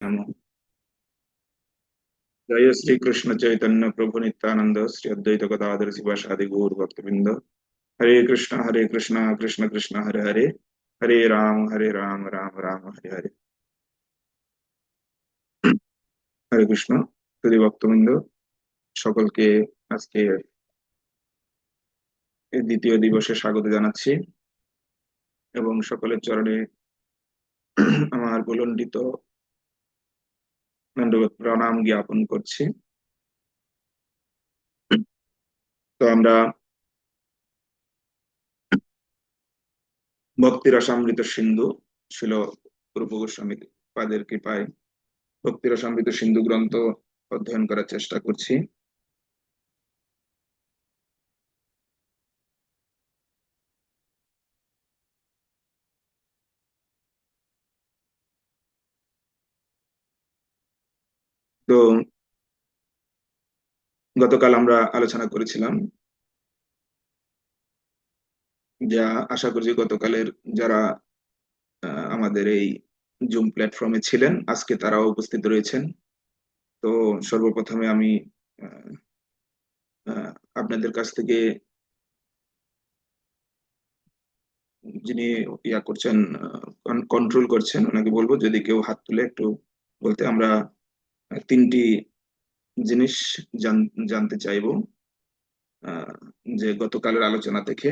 नमो। जय श्री कृष्ण चैतन्य प्रभु नित्यानंद श्री अद्वैत गदाधर शिवासादि गौर भक्तवृंद। हरे कृष्णा कृष्ण कृष्ण हरे हरे, हरे राम राम राम हरे हरे। হরে কৃষ্ণ। যদি ভক্তবৃন্দ সকলকে আজকে এই দ্বিতীয় দিবসে স্বাগত জানাচ্ছি এবং সকলের চরণে আমার ভুলণ্ডিত দণ্ডবত প্রণাম জ্ঞাপন করছি। তো আমরা ভক্তি রসামৃত সিন্ধু ছিল রূপ গোস্বামী পাদের কৃপায় ভক্তি রসামৃত সিন্ধু গ্রন্থ অধ্যয়ন করার চেষ্টা করছি। তো গতকাল আমরা আলোচনা করেছিলাম, যা আশা করছি গতকালের যারা আমাদের এই জুম প্ল্যাটফর্মে ছিলেন আজকে তারাও উপস্থিত রয়েছেন। তো সর্বপ্রথমে আমি আহ, আহ, আপনাদের কাছ থেকে যিনি ইয়া করছেন, কন্ট্রোল করছেন, ওনাকে বলবো যদি কেউ হাত তুলে একটু বলতে। আমরা তিনটি জিনিস জানতে চাইবো আহ, যে গতকালের আলোচনা থেকে।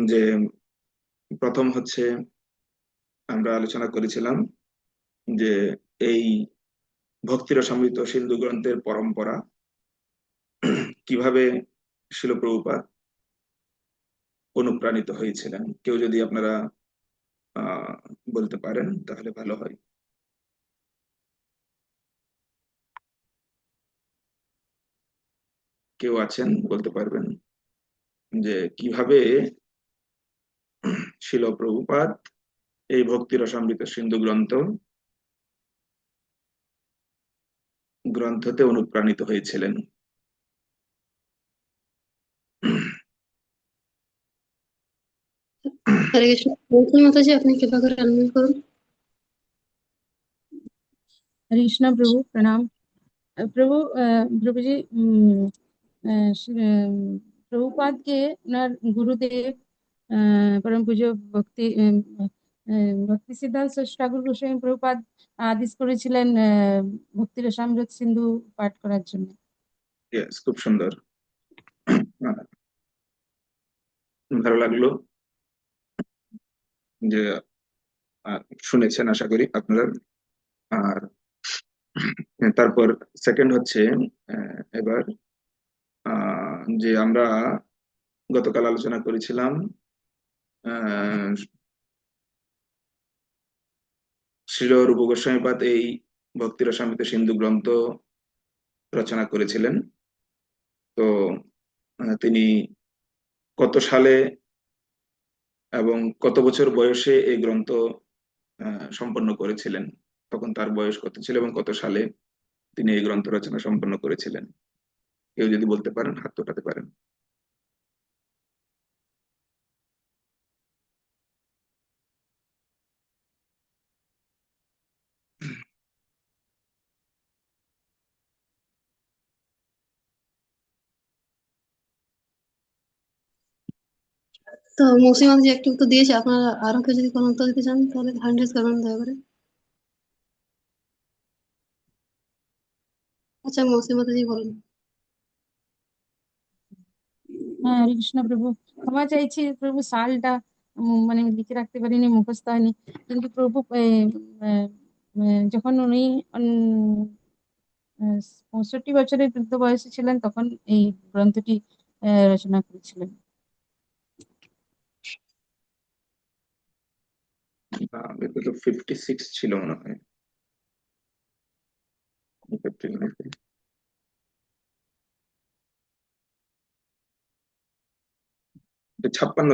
যে প্রথম হচ্ছে, আমরা আলোচনা করেছিলাম যে এই ভক্তিরসামৃত সিন্ধু গ্রন্থের পরম্পরা কিভাবে শিল প্রভুপাদ অনুপ্রাণিত হয়েছিলেন। কেউ যদি আপনারা আহ বলতে পারেন তাহলে ভালো হয়। কেউ আছেন বলতে পারবেন যে কিভাবে শিল প্রভুপাদ এই ভক্তি রসামৃত সিন্ধু গ্রন্থতে অনুপ্রাণিত হয়েছিলেন। হরে কৃষ্ণ। বলছি মাতাজি, আপনি কৃপা করে আনমিউট করুন। हरे कृष्णा प्रभु प्रणाम। प्रभु प्रभु जी, प्रभुपाद के उनार गुरुदेव परम पूज्य ভক্তি ভক্তি সিদ্ধান্ত ঠাকুর গোস্বামী প্রভুপাদ আদেশ করেছিলেন ভক্তি রসামৃত সিন্ধু পাঠ করার জন্য। খুব সুন্দর, ভালো লাগলো যে শুনেছেন, আশা করি আপনারা। আর তারপর সেকেন্ড হচ্ছে, এবার যে আমরা গতকাল আলোচনা করেছিলাম আহ শ্রীল রূপ গোস্বামীপাদ এই ভক্তি রসামৃত সিন্ধু গ্রন্থ রচনা করেছিলেন। তো তিনি কত সালে এবং কত বছর বয়সে এই গ্রন্থ সম্পন্ন করেছিলেন, তখন তার বয়স কত ছিল এবং কত সালে তিনি এই গ্রন্থ রচনা সম্পন্ন করেছিলেন, কেউ যদি বলতে পারেন হাত উঠাতে পারেন। তো মৌসুমী মাতাজি একটু উত্তর দিয়েছে, আপনারা আরো কেউ যদি কোনো উত্তর দিতে চান তাহলে হ্যান্ড রেজ করবেন দয়া করে। আচ্ছা, মৌসুমী মাতাজি বলুন। হ্যাঁ, হরে কৃষ্ণ প্রভু। ক্ষমা চাইছি প্রভু, সালটা মানে লিখে রাখতে পারিনি, মুখস্থ হয়নি। কিন্তু প্রভু যখন উনি 65 বছরের বৃদ্ধ বয়সে ছিলেন তখন এই গ্রন্থটি রচনা করেছিলেন। এগুলো 56 ছিল মনে হয়, 56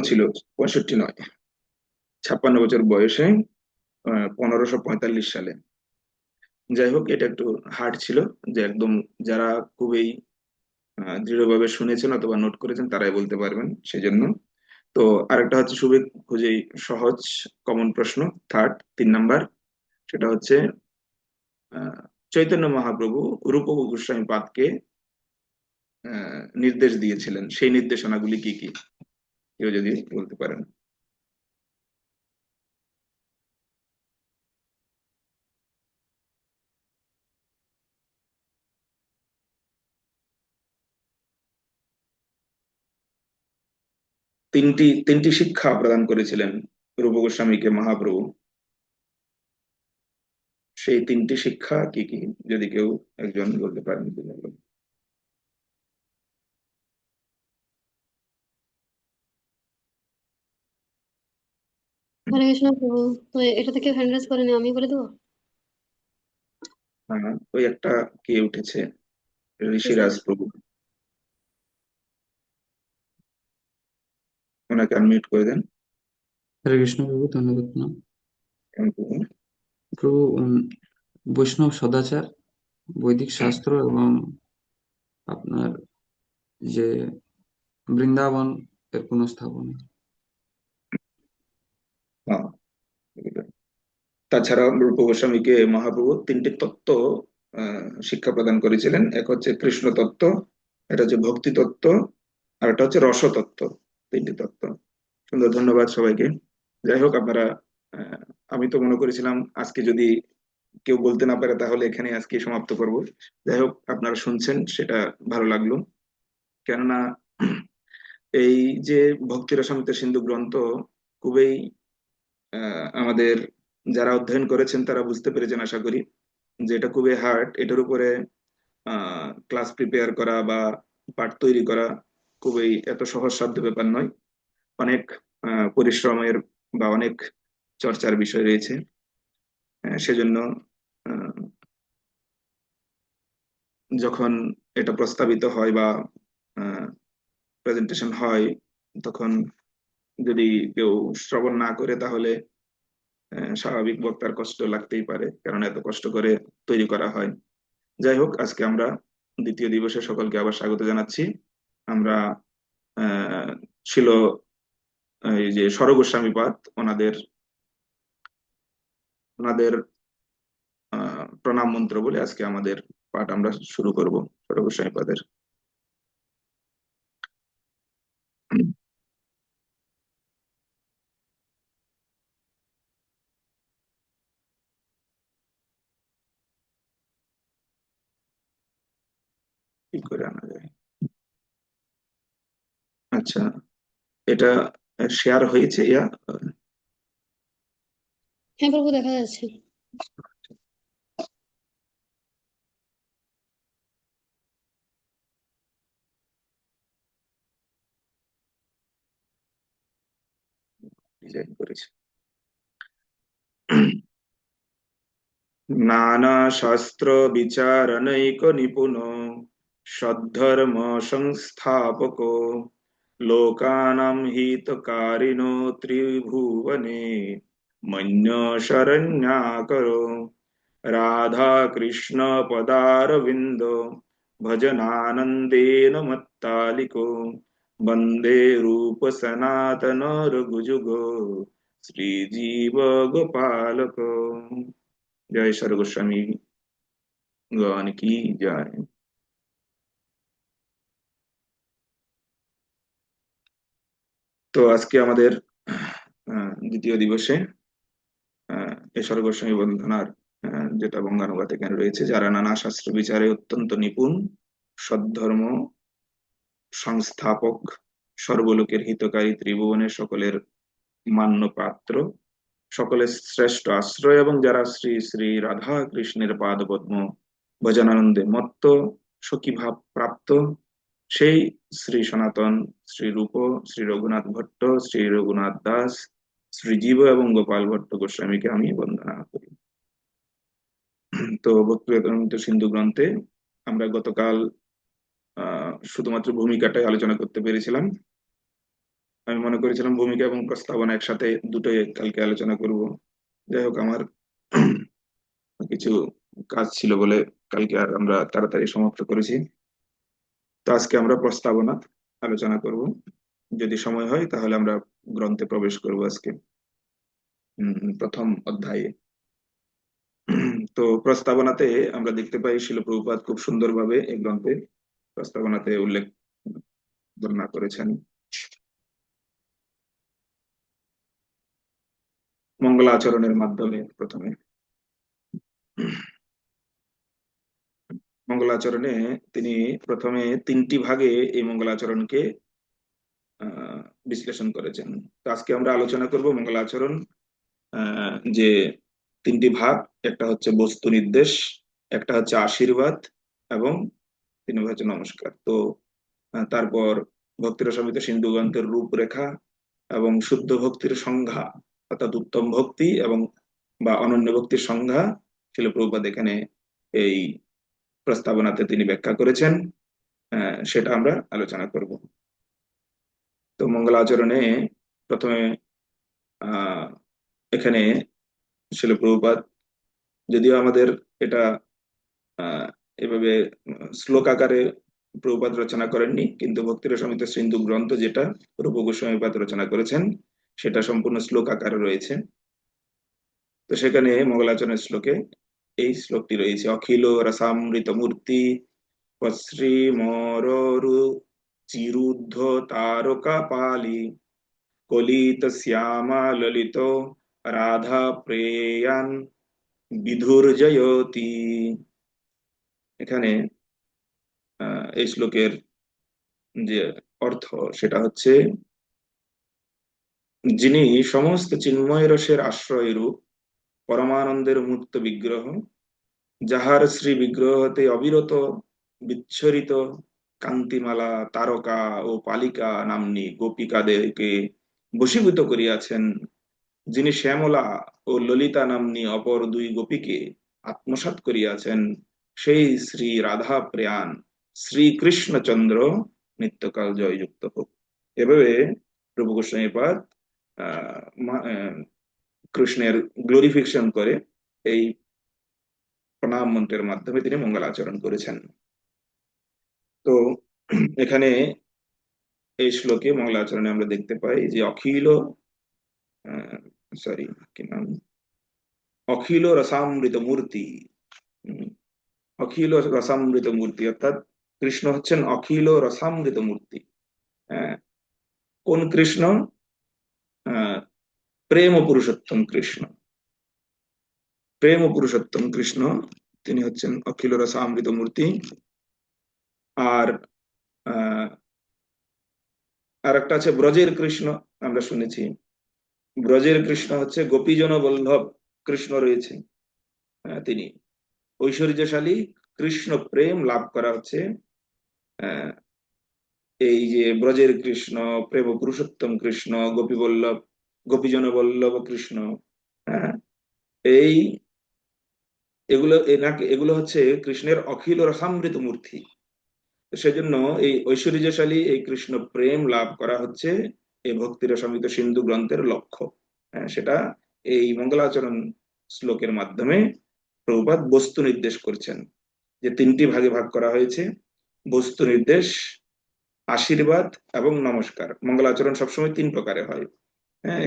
ছিল, 65 নয়। 56 বছর বয়সে 1545 সালে। যাই হোক, এটা একটু হার্ড ছিল, যে একদম যারা খুবই দৃঢ়ভাবে শুনেছেন অথবা নোট করেছেন তারাই বলতে পারবেন, সেজন্য। তো আরেকটা হচ্ছে খুবই সহজ কমন প্রশ্ন, 3 নাম্বার। সেটা হচ্ছে আহ, চৈতন্য মহাপ্রভু রূপ গোস্বামী পাদকে নির্দেশ দিয়েছিলেন, সেই নির্দেশনাগুলি কি কি, কেউ যদি বলতে পারেন। 3টি শিক্ষা প্রদান করেছিলেন রূপ গোস্বামীকে মহাপ্রভু, সেই 3টি শিক্ষা কি কি, যদি কেউ একজন বলতে পারেন তিনি বলুন। হরে কৃষ্ণ প্রভু। তো এটা থেকে হ্যান্ড রেজ করেনি, আমি বলে দেবো। ওই একটা কে উঠেছে, জি স্যার। ঋষিরাজ প্রভু, ওনাকে আনমিউট করে দেন। হরে কৃষ্ণ প্রভু, ধন্যবাদ প্রণাম। প্রভু। প্রভু, বৈষ্ণব সদাচার, বৈদিক শাস্ত্র এবং আপনার যে বৃন্দাবন এর পুনঃস্থাপনা। হ্যাঁ, তাছাড়া রূপ গোস্বামীকে মহাপ্রভু 3টি তত্ত্ব শিক্ষা প্রদান করেছিলেন। এক হচ্ছে কৃষ্ণ তত্ত্ব, এটা হচ্ছে ভক্তি তত্ত্ব, আর একটা হচ্ছে রসতত্ত্ব। 3টি তত্ত্ব। সুন্দর, ধন্যবাদ সবাইকে। যাই হোক, আপনারা আহ, আমি তো মনে করেছিলাম আজকে যদি কেউ বলতে না পারে তাহলে এখানে আজকে সমাপ্ত করব। যাই হোক, আপনারা শুনছেন সেটা ভালো লাগলো। কেননা এই যে ভক্তি রসামৃত সিন্ধু গ্রন্থ খুবই আমাদের যারা অধ্যয়ন করেছেন তারা বুঝতে পেরেছেন আশা করি, যে এটা খুবই হার্ড। এটার উপরে ক্লাস প্রিপেয়ার করা বা পাঠ তৈরি করা খুবই এত সহজসাধ্য ব্যাপার নয়। অনেক পরিশ্রমের বা অনেক চর্চার বিষয় রয়েছে। সেজন্য আহ, যখন এটা প্রস্তাবিত হয় বা প্রেজেন্টেশন হয়, তখন যদি কেউ শ্রবণ না করে তাহলে স্বাভাবিক বক্তার কষ্ট লাগতেই পারে, কারণ এত কষ্ট করে তৈরি করা হয়। যাই হোক, আজকে আমরা দ্বিতীয় দিবসে সকলকে আবার স্বাগত জানাচ্ছি। আমরা আহ ছিল এই যে স্বরগোস্বামী পাদ, ওনাদের ওনাদের প্রণাম মন্ত্র বলে আজকে আমাদের পাঠ আমরা শুরু করব স্বরগোস্বামী পাদের। কি করে আনা যায়? আচ্ছা, এটা শেয়ার হয়েছে হ্যাঁ প্রভু, দেখা যাচ্ছে। ডিজাইন করেছে। নানা শাস্ত্র বিচারণৈক নিপুণ, সদ্ধর্ম সংস্থাপক, লোকানাং হিতকারিণো ত্রিভুবনে, মন্য শরণ্যাকরো, রাধা কৃষ্ণ পদারবিন্দ, ভজনানন্দেন মত্তালিকো, বন্দে রূপ সনাতন রঘুযুগ, শ্রীজীব গোপালক। জয় সর গোস্বামী গণ কি জয়। তো আজকে আমাদের দ্বিতীয় দিবসে ঈশ্বর গোস্বামী বন্দনার যেটা বঙ্গানুবাদ এখানে রয়েছে, যারা নানা শাস্ত্র বিচারে অত্যন্ত নিপুণ, সদ্ধর্ম সংস্থাপক, সর্বলোকের হিতকারী, ত্রিভুবনের সকলের মান্য পাত্র, সকলের শ্রেষ্ঠ আশ্রয়, এবং যারা শ্রী শ্রী রাধা কৃষ্ণের পাদপদ্ম ভজনানন্দে মত্ত সখী ভাব প্রাপ্ত, সেই শ্রী সনাতন, শ্রী রূপ, শ্রী রঘুনাথ ভট্ট, শ্রী রঘুনাথ দাস, শ্রীজীব এবং গোপাল ভট্ট গোস্বামীকে আমি বন্দনা করি। তো ভক্তি বেদান্ত সিন্ধু গ্রন্থে আমরা গতকাল শুধুমাত্র ভূমিকাটাই আলোচনা করতে পেরেছিলাম। আমি মনে করেছিলাম ভূমিকা এবং প্রস্তাবনা একসাথে দুটোই কালকে আলোচনা করব। যাই হোক, আমার কিছু কাজ ছিল বলে কালকে আর আমরা তাড়াতাড়ি সমাপ্ত করেছি। তো আজকে আমরা প্রস্তাবনা আলোচনা করব। যদি সময় হয় তাহলে আমরা গ্রন্থে প্রবেশ করব আজকে, প্রথম অধ্যায়ে। তো প্রস্তাবনাতে আমরা দেখতে পাই শিল প্রভুপাদ খুব সুন্দরভাবে এই গ্রন্থে প্রস্তাবনাতে উল্লেখ বর্ণনা করেছেন। মঙ্গলাচরণের মাধ্যমে প্রথমে মঙ্গলাচরণে তিনি প্রথমে তিনটি ভাগে এই মঙ্গলাচরণকে বিশ্লেষণ করেছেন। তো আজকে আমরা আলোচনা করব মঙ্গলাচরণ যে তিনটি ভাগ, একটা হচ্ছে বস্তু নির্দেশ, একটা হচ্ছে আশীর্বাদ, এবং তিন হচ্ছে নমস্কার। তো তারপর ভক্তিরসামৃত সিন্ধু গ্রন্থের রূপরেখা এবং শুদ্ধ ভক্তির সংজ্ঞা, অর্থাৎ উত্তম ভক্তি এবং বা অনন্য ভক্তির সংজ্ঞা শিল প্রভুপাদ এখানে এই প্রস্তাবনাতে তিনি ব্যাখ্যা করেছেন, সেটা আমরা আলোচনা করব। তো মঙ্গলাচরণে প্রথমে আহ এখানে শিল প্রভুপাদ, যদিও আমাদের এটা আহ এভাবে শ্লোক আকারে প্রভুপাদ রচনা করেননি, কিন্তু ভক্তিরসামৃত সিন্ধু গ্রন্থ যেটা রূপ গোস্বামীপাদ রচনা করেছেন সেটা সম্পূর্ণ শ্লোক আকারে রয়েছে। তো সেখানে মঙ্গলাচরণের শ্লোকে এই শ্লোকটি রয়েছে: অখিল রসামৃত মূর্তি শ্রীমরু চিরুদ্ধ তারকা পালি কলিত শ্যামা ললিত রাধা প্রেয়ান বিধুর্জয়তি। এখানে এই শ্লোকের যে অর্থ সেটা হচ্ছে, যিনি সমস্ত চিন্ময় রসের আশ্রয় রূপ পরমানন্দের মূর্ত বিগ্রহ, যাহার শ্রী বিগ্রহ হতে অবিরত বিচ্ছরিত কান্তিমালা তারকা ও পালিকা নাম্নী গোপিকাদেরকে বশীভূত করিয়াছেন, যিনি শ্যামলা ও ললিতা নাম্নী অপর দুই গোপীকে আত্মসাৎ করিয়াছেন, সেই শ্রী রাধা প্রাণ শ্রীকৃষ্ণচন্দ্র নিত্যকাল জয়যুক্ত হোক। এভাবে রূপ গোস্বামীপাদ কৃষ্ণের গ্লোরিফিকেশন করে এই প্রণাম মন্ত্রের মাধ্যমে তিনি মঙ্গলাচরণ করেছেন। তো এখানে এই শ্লোকে মঙ্গলাচরণে আমরা দেখতে পাই যে অখিল সরি কি নাম অখিল রসামৃত মূর্তি, অখিল রসামৃত মূর্তি অর্থাৎ কৃষ্ণ হচ্ছেন অখিল রসামৃত মূর্তি। কোন কৃষ্ণ? প্রেম পুরুষোত্তম কৃষ্ণ। প্রেম পুরুষোত্তম কৃষ্ণ তিনি হচ্ছেন অখিল রসামৃত মূর্তি। আর আর একটা আছে ব্রজের কৃষ্ণ, আমরা শুনেছি ব্রজের কৃষ্ণ হচ্ছে গোপীজন বল্লভ কৃষ্ণ রয়েছে, তিনি ঐশ্বর্যশালী কৃষ্ণ প্রেম লাভ করা হচ্ছে এই যে ব্রজের কৃষ্ণ, প্রেম পুরুষোত্তম কৃষ্ণ, গোপী বল্লভ গোপীজন বল্লভ কৃষ্ণ। হ্যাঁ, এই এগুলো হচ্ছে কৃষ্ণের অখিল রসামৃত মূর্তি। সেজন্য এই ঐশ্বর্যশালী এই কৃষ্ণ প্রেম লাভ করা হচ্ছে এই ভক্তির রসামৃত সিন্ধু গ্রন্থের লক্ষ্য। সেটা এই মঙ্গলাচরণ শ্লোকের মাধ্যমে প্রভুপাদ বস্তু নির্দেশ করছেন, যে তিনটি ভাগে ভাগ করা হয়েছে: বস্তু নির্দেশ, আশীর্বাদ এবং নমস্কার। মঙ্গলাচরণ সবসময় তিন প্রকারে হয়।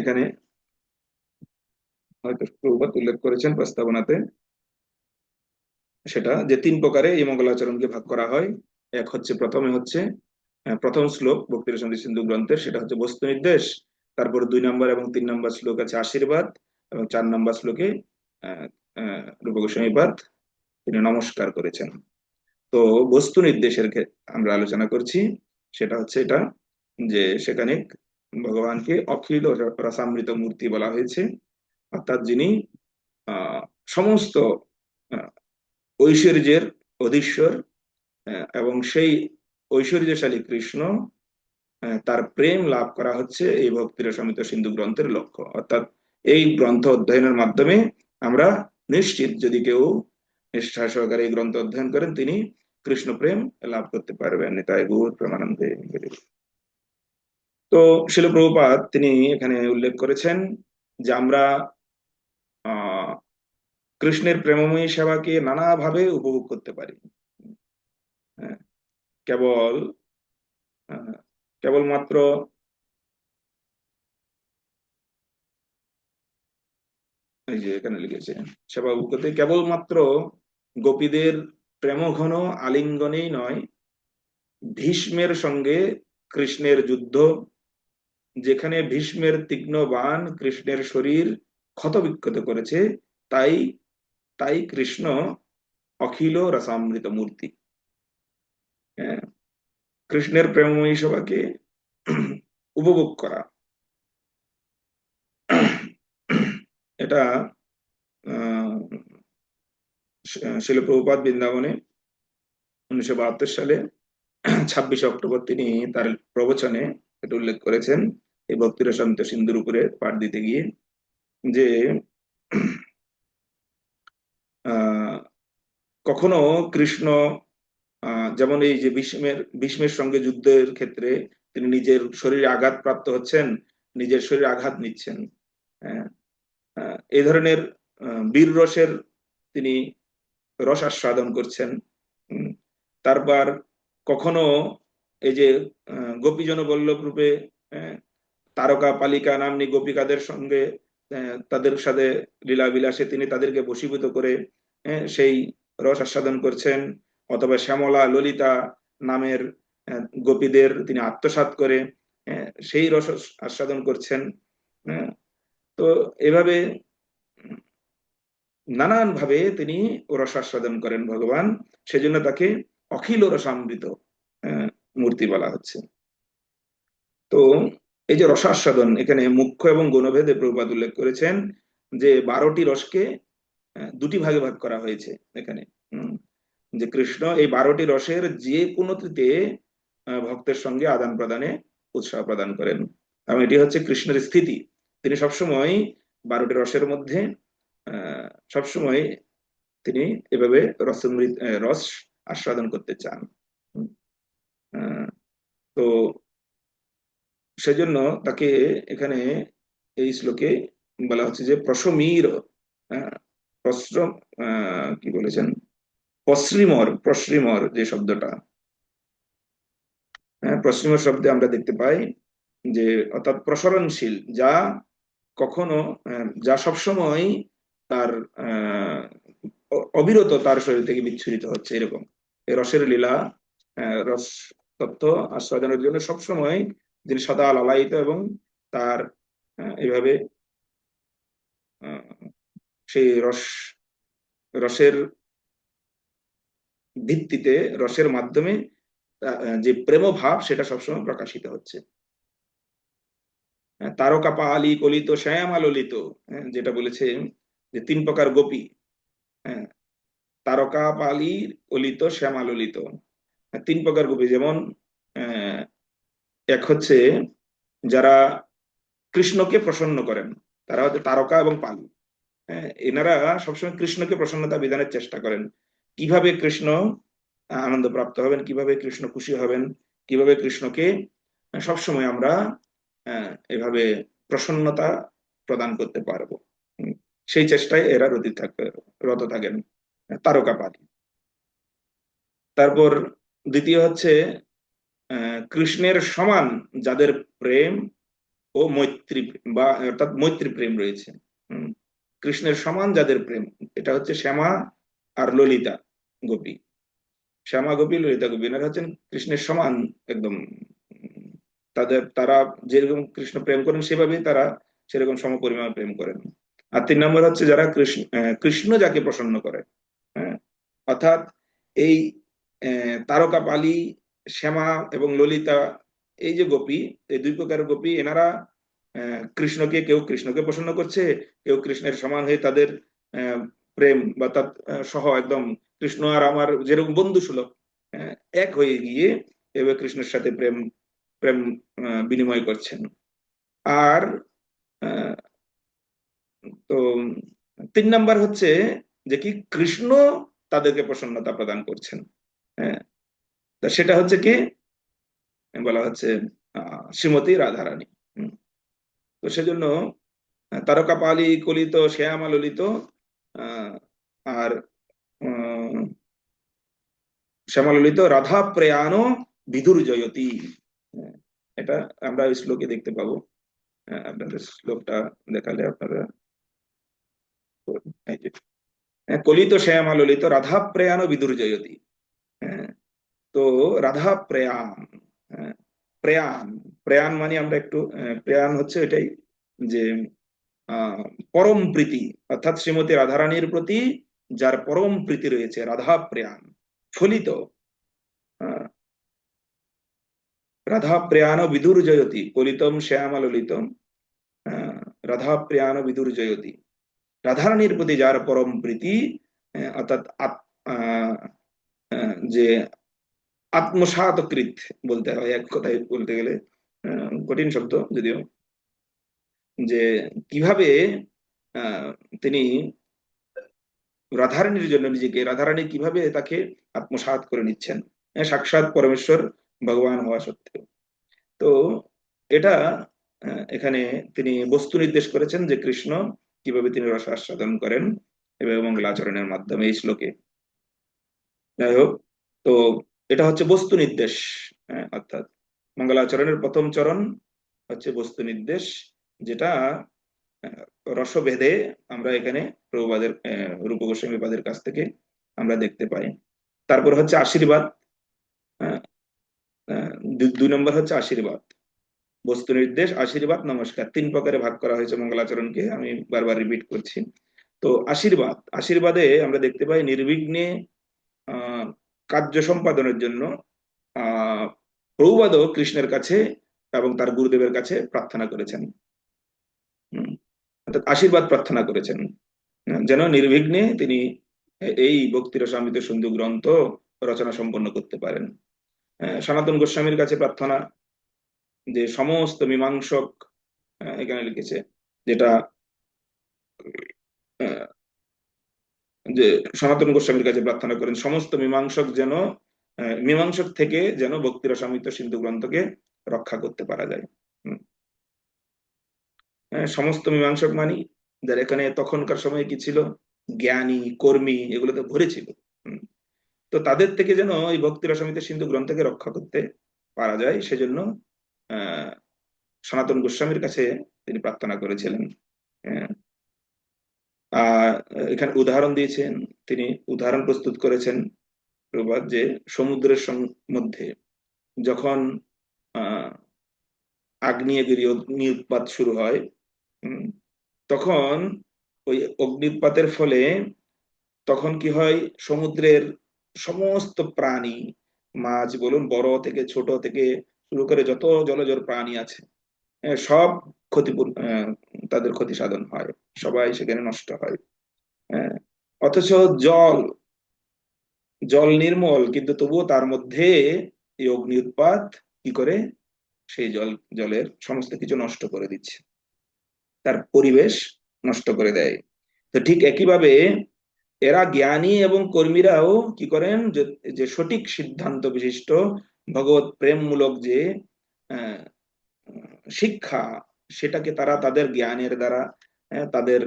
এখানে হয়তো প্রভুপাদ উল্লেখ করেছেন প্রস্তাবনাতে, সেটা যে তিন প্রকারে এই মঙ্গলাচরণকে ভাগ করা হয়। এক হচ্ছে প্রথমে হচ্ছে প্রথম শ্লোক ভক্তির রসামৃত সিন্ধু গ্রন্থের, সেটা হচ্ছে বস্তু নির্দেশ। তারপর 2 নম্বর এবং 3 নম্বর শ্লোক আছে আশীর্বাদ, এবং 4 নম্বর শ্লোকে রূপ গোস্বামীপাদ তিনি নমস্কার করেছেন। তো বস্তু নির্দেশের আমরা আলোচনা করছি, সেটা হচ্ছে এটা যে সেখানে ভগবানকে অখিল রসামৃত মূর্তি বলা হয়েছে, অর্থাৎ যিনি সমস্ত ঐশ্বর্যের অধীশ্বর, এবং সেই ঐশ্বর্যশালী কৃষ্ণ তার প্রেম লাভ করা হচ্ছে এই ভক্তির রসামৃত সিন্ধু গ্রন্থের লক্ষ্য। অর্থাৎ এই গ্রন্থ অধ্যয়নের মাধ্যমে আমরা নিশ্চিত, যদি কেউ নিষ্ঠা সহকারে এই গ্রন্থ অধ্যয়ন করেন, তিনি কৃষ্ণ প্রেম লাভ করতে পারবেন। তাই গৌর প্রেমানন্দে। তো শিল প্রভুপাদ তিনি এখানে উল্লেখ করেছেন যে আমরা কৃষ্ণের প্রেমময়ী সেবাকে নানাভাবে উপভোগ করতে পারি। কেবলমাত্র এই যে এখানে লিখেছে, সেবা বুকতে কেবলমাত্র গোপীদের প্রেমঘন আলিঙ্গনেই নয়, ভীষ্মের সঙ্গে কৃষ্ণের যুদ্ধ, যেখানে ভীষ্মের তীক্ষ্ণ বাণ কৃষ্ণের শরীর ক্ষতবিক্ষত করেছে, তাই তাই কৃষ্ণ অখিল রসামৃত মূর্তি। হ্যাঁ, কৃষ্ণের প্রেমময়ী সভাকে উপভোগ করা, এটা আহ শিল প্রভুপাদ বৃন্দাবনে 1972 সালে 26 অক্টোবর তিনি তার প্রবচনে এটা উল্লেখ করেছেন, এই ভক্তি রসামৃত সিন্ধুর উপরে পাঠ দিতে গিয়ে, যে আহ কখনো কৃষ্ণ যেমন এই যে ভীষ্মের সঙ্গে যুদ্ধের ক্ষেত্রে তিনি নিজের শরীরে আঘাত প্রাপ্ত হচ্ছেন, নিজের শরীরে আঘাত নিচ্ছেন, হ্যাঁ, এই ধরনের বীর রসের তিনি রস আস্বাদন করছেন। তারপর কখনো এই যে গোপীজন বল্লভ রূপে তারকা পালিকা নাম্নী গোপিকাদের সঙ্গে তাদের সাথে লীলা বিলাসে তিনি তাদেরকে বশীভূত করে সেই রস আস্বাদন করছেন, অথবা শ্যামলা ললিতা নামের গোপীদের তিনি আত্মসাৎ করে সেই রস আস্বাদন করছেন। তো এভাবে নানান ভাবে তিনি রস আস্বাদন করেন ভগবান, সেজন্য তাকে অখিল রসামৃত মূর্তি বলা হচ্ছে। তো এই যে রসাস্বাদন, এখানে মুখ্য এবং গণভেদে প্রভুপাদ উল্লেখ করেছেন যে 12টি রসকে দুটি ভাগে ভাগ করা হয়েছে এখানে। যে কৃষ্ণ এই 12টি রসের যে কোনোটিতে ভক্তের সঙ্গে আদান প্রদানে উৎসাহ প্রদান করেন, এবং এটি হচ্ছে কৃষ্ণের স্থিতি। তিনি সবসময় 12টি রসের মধ্যে সবসময় তিনি এভাবে রস আস্বাদন করতে চান। তো সেজন্য তাকে এখানে এই শ্লোকে বলা হচ্ছে যে প্রশমীর, কি বলেছেন, প্রশ্রিমর যে শব্দটা, প্রশ্রিমর শব্দে আমরা দেখতে পাই যে অর্থাৎ প্রসরণশীল, যা কখনো যা সবসময় তার অবিরত তার শরীর থেকে বিচ্ছুরিত হচ্ছে, এরকম এই রসের লীলা, রস তত্ত্ব আস্বাদনের জন্য সবসময় যিনি সদা লালায়িত, এবং তার এইভাবে সেই রসের ভিত্তিতে, রসের মাধ্যমে যে প্রেম ভাব সেটা সবসময় প্রকাশিত হচ্ছে। তারকা পালি কলিত শ্যামা ললিত, যেটা বলেছে যে 3 প্রকার গোপী, তারকা পালি কলিত শ্যামা ললিত, 3 প্রকার গোপী। যেমন এক হচ্ছে যারা কৃষ্ণকে প্রসন্ন করেন, তারা হচ্ছে তারকা এবং পালি। এনারা সবসময় কৃষ্ণকে প্রসন্নতা বিধানের চেষ্টা করেন, কিভাবে কৃষ্ণ আনন্দ প্রাপ্ত হবেন, কিভাবে কৃষ্ণ খুশি হবেন, কিভাবে কৃষ্ণকে সবসময় আমরা এভাবে প্রসন্নতা প্রদান করতে পারবো, সেই চেষ্টায় এরা রত থাকেন, তারকা পালি। তারপর দ্বিতীয় হচ্ছে কৃষ্ণের সমান যাদের প্রেম ও মৈত্রী, বা অর্থাৎ মৈত্রী প্রেম রয়েছে, কৃষ্ণের সমান যাদের প্রেম, এটা হচ্ছে শ্যামা আর ললিতা গোপী। শ্যামা গোপী, ললিতা গোপী, এনারা হচ্ছেন কৃষ্ণের সমান একদম, তারা যেরকম কৃষ্ণ প্রেম করেন সেভাবেই তারা সেরকম সমপরিমাণ প্রেম করেন। আর 3 নম্বর হচ্ছে যারা কৃষ্ণ যাকে প্রসন্ন করে, অর্থাৎ এই তারকা পালি, শ্যামা এবং ললিতা, এই যে গোপী, এই 2 প্রকারের গোপী, এনারা কেউ কৃষ্ণকে প্রসন্ন করছে, কেউ কৃষ্ণের সমান হয়ে তাদের প্রেম বা তার সহ একদম কৃষ্ণ আর আমার যেরকম বন্ধু সুলভ এক হয়ে গিয়ে এভাবে কৃষ্ণের সাথে প্রেম প্রেম বিনিময় করছেন। আর তো 3 নাম্বার হচ্ছে যে কি কৃষ্ণ তাদেরকে প্রসন্নতা প্রদান করছেন, সেটা হচ্ছে কি বলা হচ্ছে শ্রীমতী রাধারানী। তো সেজন্য তারকা পালি কলিত শ্যামা ললিত আর শ্যামা ললিত রাধা প্রেয়ান বিধুর জয়তী, এটা আমরা শ্লোকে দেখতে পাবো। আপনাদের শ্লোকটা দেখালে আপনারা এই যে কলিত শ্যামা ললিত রাধা প্রয়াণ বিদুর্জয়তি। হ্যাঁ, তো রাধা প্রয়াণ, হ্যাঁ, প্রয়াণ, প্রয়াণ মানে আমরা একটু প্রয়াণ হচ্ছে এটাই যে আহ পরম প্রীতি, অর্থাৎ শ্রীমতী রাধারানীর প্রতি যার পরম প্রীতি রয়েছে, রাধা প্রয়াণ ফলিত, আহ, রাধা প্রয়াণ বিদুর্জয়তি কলিতম শ্যামা ললিতম, আহ, রাধা প্রয়াণ বিদুর্জয়তি, রাধারানীর প্রতি যার পরম প্রীতি, অর্থাৎ আহ, যে আত্মসাৎকৃত বলতে হয় এক কথায় বলতে গেলে, কঠিন শব্দ যদিও, যে কিভাবে আহ, তিনি রাধারানীর জন্য নিজেকে, রাধারানী কিভাবে তাকে আত্মসাৎ করে নিচ্ছেন, সাক্ষাৎ পরমেশ্বর ভগবান হওয়া সত্ত্বেও। তো এটা এখানে তিনি বস্তু নির্দেশ করেছেন যে কৃষ্ণ কিভাবে তিনি রস আস্বাদন করেন এবং মঙ্গলাচরণের মাধ্যমে এই শ্লোকে। যাই হোক, তো এটা হচ্ছে বস্তু নির্দেশ, অর্থাৎ মঙ্গলাচরণের প্রথম চরণ হচ্ছে বস্তু নির্দেশ, যেটা আহ, রসভেদে আমরা এখানে প্রভুপাদের রূপ গোস্বামীপাদের কাছ থেকে আমরা দেখতে পাই। তারপর হচ্ছে আশীর্বাদ, আহ, দুই নম্বর হচ্ছে আশীর্বাদ, বস্তু নির্দেশ, আশীর্বাদ, নমস্কার, তিন প্রকারে ভাগ করা হয়েছে মঙ্গলাচরণকে, আমি বারবার রিপিট করছি। তো আশীর্বাদ, আশীর্বাদে আমরা দেখতে পাই নির্বিঘ্নে কার্য সম্পাদনের জন্য আহ প্রভুপাদও কৃষ্ণের কাছে এবং তার গুরুদেবের কাছে প্রার্থনা করেছেন, অর্থাৎ আশীর্বাদ প্রার্থনা করেছেন, যেন নির্বিঘ্নে তিনি এই ভক্তি রসামৃত সিন্ধু গ্রন্থ রচনা সম্পন্ন করতে পারেন। সনাতন গোস্বামীর কাছে প্রার্থনা, যে সমস্ত মীমাংসক, এখানে লিখেছে যেটা যে সনাতন গোস্বামীর কাছে প্রার্থনা করেন সমস্ত মীমাংসক যেন, মীমাংসক থেকে যেন ভক্তি রসামৃত সিন্ধু গ্রন্থকে রক্ষা করতে পারা যায়। সমস্ত মীমাংসক মানি যার এখানে তখনকার সময় কি ছিল, জ্ঞানী কর্মী এগুলোতে ভরে ছিল, তো তাদের থেকে যেন এই ভক্তি রসামৃত সিন্ধু গ্রন্থকে রক্ষা করতে পারা যায়, সেজন্য আহ সনাতন গোস্বামীর কাছে তিনি প্রার্থনা করেছিলেন। আহ এখানে উদাহরণ দিয়েছেন, তিনি উদাহরণ প্রস্তুত করেছেন প্রবাদ, যে সমুদ্রের মধ্যে যখন আহ আগ্নেয়গিরি অগ্নি উৎপাত শুরু হয়, তখন ওই অগ্নি উৎপাতের ফলে তখন কি হয়, সমুদ্রের সমস্ত প্রাণী, মাছ বলুন, বড় থেকে ছোট থেকে শুরু করে যত জলচর প্রাণী আছে, সব ক্ষতিপূর্ণ, তাদের ক্ষতি সাধন হয়, সবাই সেখানে নষ্ট হয়। অথচ জল, জল নির্মল, কিন্তু তবুও তার মধ্যে এই অগ্নি উৎপাত কি করে, সেই জলের সমস্ত কিছু নষ্ট করে দিচ্ছে, তার পরিবেশ নষ্ট করে দেয়। তো ঠিক একইভাবে এরা জ্ঞানী এবং কর্মীরাও কি করেন, যে সঠিক সিদ্ধান্ত বিশিষ্ট ভগবত প্রেমমূলক যে আহ, শিক্ষা, সেটাকে তারা তাদের জ্ঞানের দ্বারা, তাদের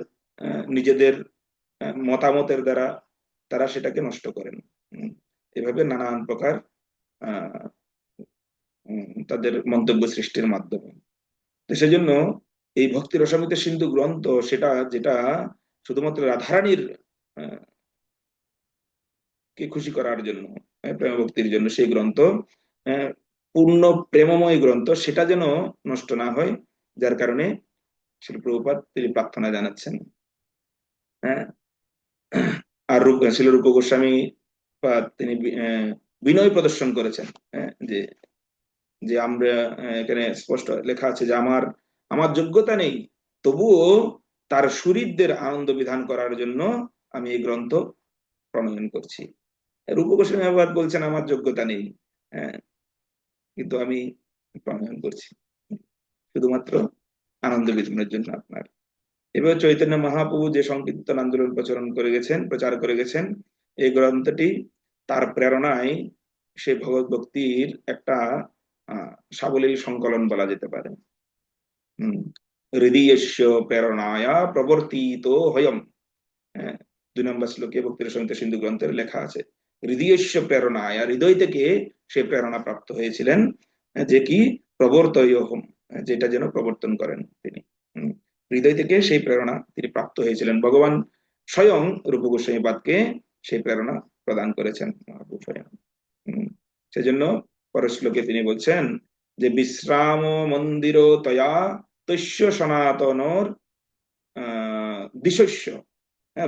নিজেদের মতামতের দ্বারা তারা সেটাকে নষ্ট করেন। এভাবে নানান প্রকার আহ তাদের মন্তব্য সৃষ্টির মাধ্যমে। তো সেজন্য এই ভক্তি রসামৃত সিন্ধু গ্রন্থ, সেটা যেটা শুধুমাত্র রাধারানীর কে খুশি করার জন্য, প্রেম ভক্তির জন্য সেই গ্রন্থ, পূর্ণ প্রেমময় গ্রন্থ, সেটা যেন নষ্ট না হয়, যার কারণে শ্রী প্রভুপাদ তিনি প্রার্থনা জানাচ্ছেন। হ্যাঁ, আর শিল রূপ গোস্বামী তিনি বিনয় প্রদর্শন করেছেন, যে যে আমরা, এখানে স্পষ্ট লেখা আছে যে আমার আমার যোগ্যতা নেই, তবুও তার সুহৃদদের আনন্দ বিধান করার জন্য আমি এই গ্রন্থ প্রণয়ন করছি। রূপ গোস্বামী আবার বলছেন আমার যোগ্যতা নেই, কিন্তু আমি প্রণয়ন করছি শুধুমাত্র আনন্দ বিধানের জন্য আপনার। এবার চৈতন্য মহাপ্রভু যে সংকীর্তন আন্দোলন প্রচার করে গেছেন, এই গ্রন্থটি তার প্রেরণায় সে ভগবত ভক্তির একটা সাবলীল সংকলন বলা যেতে পারে। হৃদয়স্য প্রেরণায়া প্রবর্তিত হয়ম, 2 নম্বর শ্লোকে ভক্তি রসামৃত সিন্ধু গ্রন্থের লেখা আছে, হৃদয়স্য প্রেরণায়া, হৃদয় থেকে সে প্রেরণা প্রাপ্ত হয়েছিলেন, যে কি প্রবর্তয়হম, যেটা যেন প্রবর্তন করেন তিনি। হৃদয় থেকে সেই প্রেরণা তিনি প্রাপ্ত হয়েছিলেন। ভগবান স্বয়ং রূপ গোস্বামীপাদকে সেই প্রেরণা প্রদান করেছেন মহাপ্রভু স্বয়ং। সেজন্য পরের শ্লোকে তিনি বলছেন যে বিশ্রাম মন্দির তয়া তস্য সনাতনর দিশস্য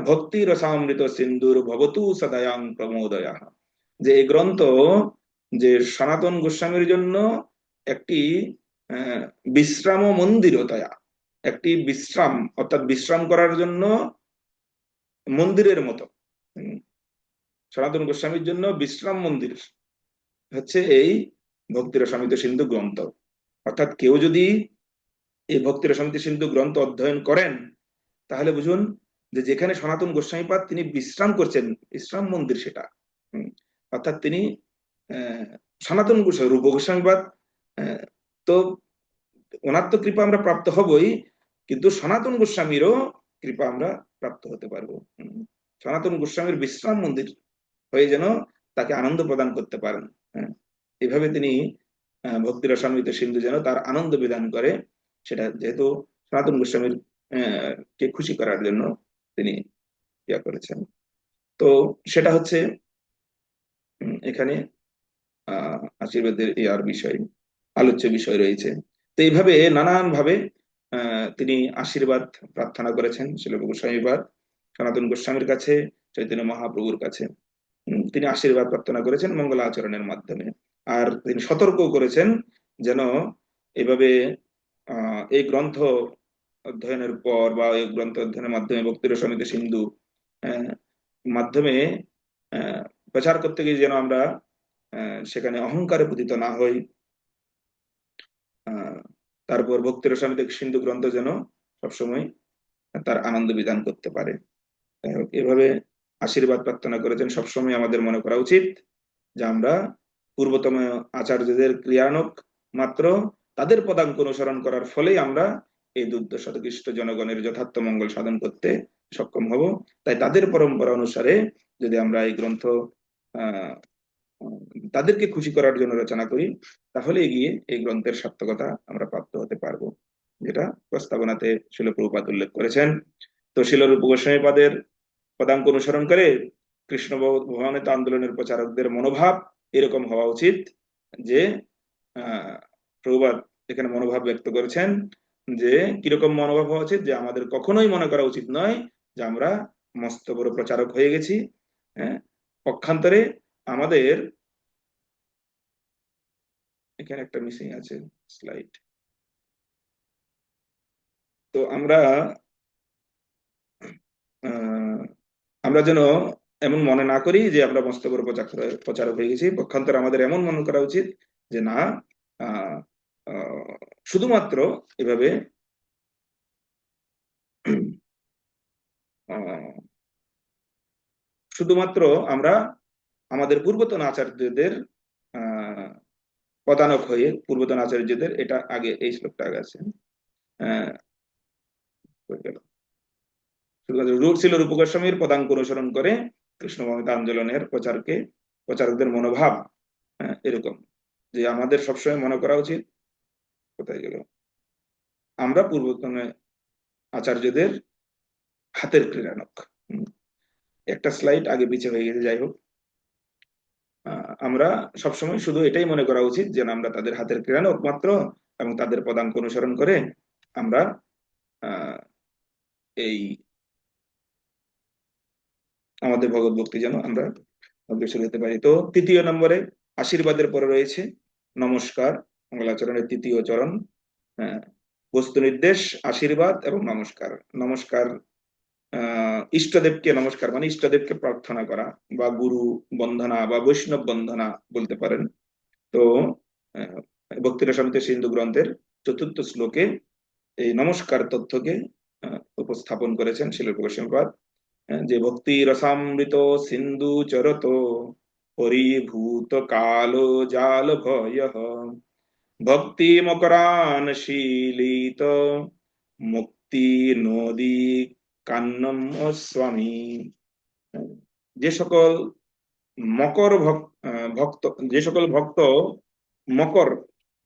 ভক্তি রসামৃত সিন্ধুর ভবতু সদায়াং প্রমোদয়া। যে এই গ্রন্থ যে সনাতন গোস্বামীর জন্য একটি বিশ্রাম মন্দির তয়া, একটি বিশ্রাম অর্থাৎ বিশ্রাম করার জন্য মন্দিরের মতো। সনাতন গোস্বামীর জন্য বিশ্রাম মন্দির হচ্ছে এই ভক্তি রসামৃত সিন্ধু গ্রন্থ। অর্থাৎ কেউ যদি এই ভক্তি রসামৃত সিন্ধু গ্রন্থ অধ্যয়ন করেন তাহলে বুঝুন যে যেখানে সনাতন গোস্বামীপাদ তিনি বিশ্রাম করছেন, বিশ্রাম মন্দির সেটা। অর্থাৎ তিনি সনাতন গোস্বামী রূপ গোস্বামীপাদ তো ওনার তো কৃপা আমরা প্রাপ্ত হবই, কিন্তু সনাতন গোস্বামীরও কৃপা আমরা প্রাপ্ত হতে পারবো। সনাতন গোস্বামীর বিশ্রাম মন্দির হয়ে যেন তাকে আনন্দ প্রদান করতে পারেন। এভাবে তিনি ভক্তি রসামৃত সিন্ধু যেন তার আনন্দ বিধান করে, সেটা যেহেতু সনাতন গোস্বামীর কে খুশি করার জন্য তিনি ইয়া করেছেন। তো সেটা হচ্ছে এখানে আশীর্বাদের ইয়ার বিষয়, আলোচ্য বিষয় রয়েছে। তো এইভাবে নানান ভাবে তিনি আশীর্বাদ প্রার্থনা করেছেন শিল গোস্বামীপাদ সনাতন গোস্বামীর কাছে, চৈতন্য মহাপ্রভুর কাছে। তিনি আশীর্বাদ প্রার্থনা করেছেন মঙ্গল আচরণের মাধ্যমে। আর তিনি সতর্ক করেছেন যেন এভাবে এই গ্রন্থ অধ্যয়নের পর বা এই গ্রন্থ অধ্যয়নের মাধ্যমে ভক্তি রসামৃত সিন্ধু মাধ্যমে প্রচার করতে গিয়ে যেন আমরা সেখানে অহংকারে পতিত না হই। তারপর ভক্তি রসামৃত সিন্ধু গ্রন্থ যেন সবসময় তার আনন্দ বিধান করতে পারে। এভাবে আশীর্বাদ প্রার্থনা করেছেন। সবসময় আমাদের মনে করা উচিত যে আমরা পূর্বতম আচার্যদের ক্রিয়ানক মাত্র, তাদের পদাঙ্ক অনুসরণ করার ফলেই আমরা এই দুর্দশাদৃষ্ট জনগণের যথার্থ মঙ্গল সাধন করতে সক্ষম হব। তাই তাদের পরম্পরা অনুসারে যদি আমরা এই গ্রন্থ তাদেরকে খুশি করার জন্য রচনা করি, তাহলে গিয়ে এই গ্রন্থের সার্থকতা আমরা প্রাপ্ত হতে পারবো, যেটা প্রস্তাবনাতে শিল প্রভুপাদ উল্লেখ করেছেন। তো শিল রূপ গোস্বামীপাদের পদাঙ্ক অনুসরণ করে কৃষ্ণ ভবানিত আন্দোলনের প্রচারকদের মনোভাব এরকম হওয়া উচিত যে প্রভুপাদ এখানে মনোভাব ব্যক্ত করেছেন যে কিরকম মনোভাব হওয়া উচিত, যে আমাদের কখনোই মনে করা উচিত নয় যে আমরা মস্ত বড় প্রচারক হয়ে গেছি। পক্ষান্তরে আমাদের এখানে একটা মিসিং আছে স্লাইড। তো আমরা যেন এমন মনে না করি যে আমরা মস্ত বড় প্রচারক হয়ে গেছি। পক্ষান্তরে আমাদের এমন মনে করা উচিত যে না, শুধুমাত্র এভাবে শুধুমাত্র আমরা আমাদের পূর্বতন আচার্যদের পদানক হয়ে, পূর্বতন আচার্যদের, এটা আগে এই শ্লোকটা আগে আছে, ছিল রূপ গোস্বামীর পদাঙ্ক অনুসরণ করে কৃষ্ণ ভবানিত আন্দোলনের প্রচারকদের মনোভাব এরকম যে আমাদের সবসময় মনে করা উচিত, কোথায় গেল, আমরা পূর্বতন আচার্যদের হাতের ক্রীড়ানক। একটা স্লাইড আগে পিছিয়ে হয়ে গেছে, যাই হোক, আমরা সবসময় শুধু এটাই মনে করা উচিত যে আমরা তাদের হাতের ক্রীড়ানক মাত্র, এবং তাদের পদাঙ্ক অনুসরণ করে আমরা এই আমাদের ভগবত ভক্তি যেন আমরা অগ্রসর হতে পারি। তো তৃতীয় নম্বরে আশীর্বাদের পরে রয়েছে নমস্কার, মঙ্গলাচরণের তৃতীয় চরণ, বস্তু নির্দেশ, আশীর্বাদ এবং নমস্কার। নমস্কার ইষ্টদেবকে নমস্কার মানে ইষ্টদেবকে প্রার্থনা করা, বা গুরু বন্দনা বা বৈষ্ণব বন্দনা বলতে পারেন। তো ভক্তি রসামৃত সিন্ধু গ্রন্থের ৪র্থ শ্লোকে এই নমস্কার তথ্যকে উপস্থাপন করেছেন শিল গোস্বামীপাদ, যে ভক্তি রসামৃত সিন্ধু চরত পরিভূত কালো জাল ভয় ভক্তি মকরান শীলিত মুক্তি নদী কান্নম স্বামী। যে সকল ভক্ত মকর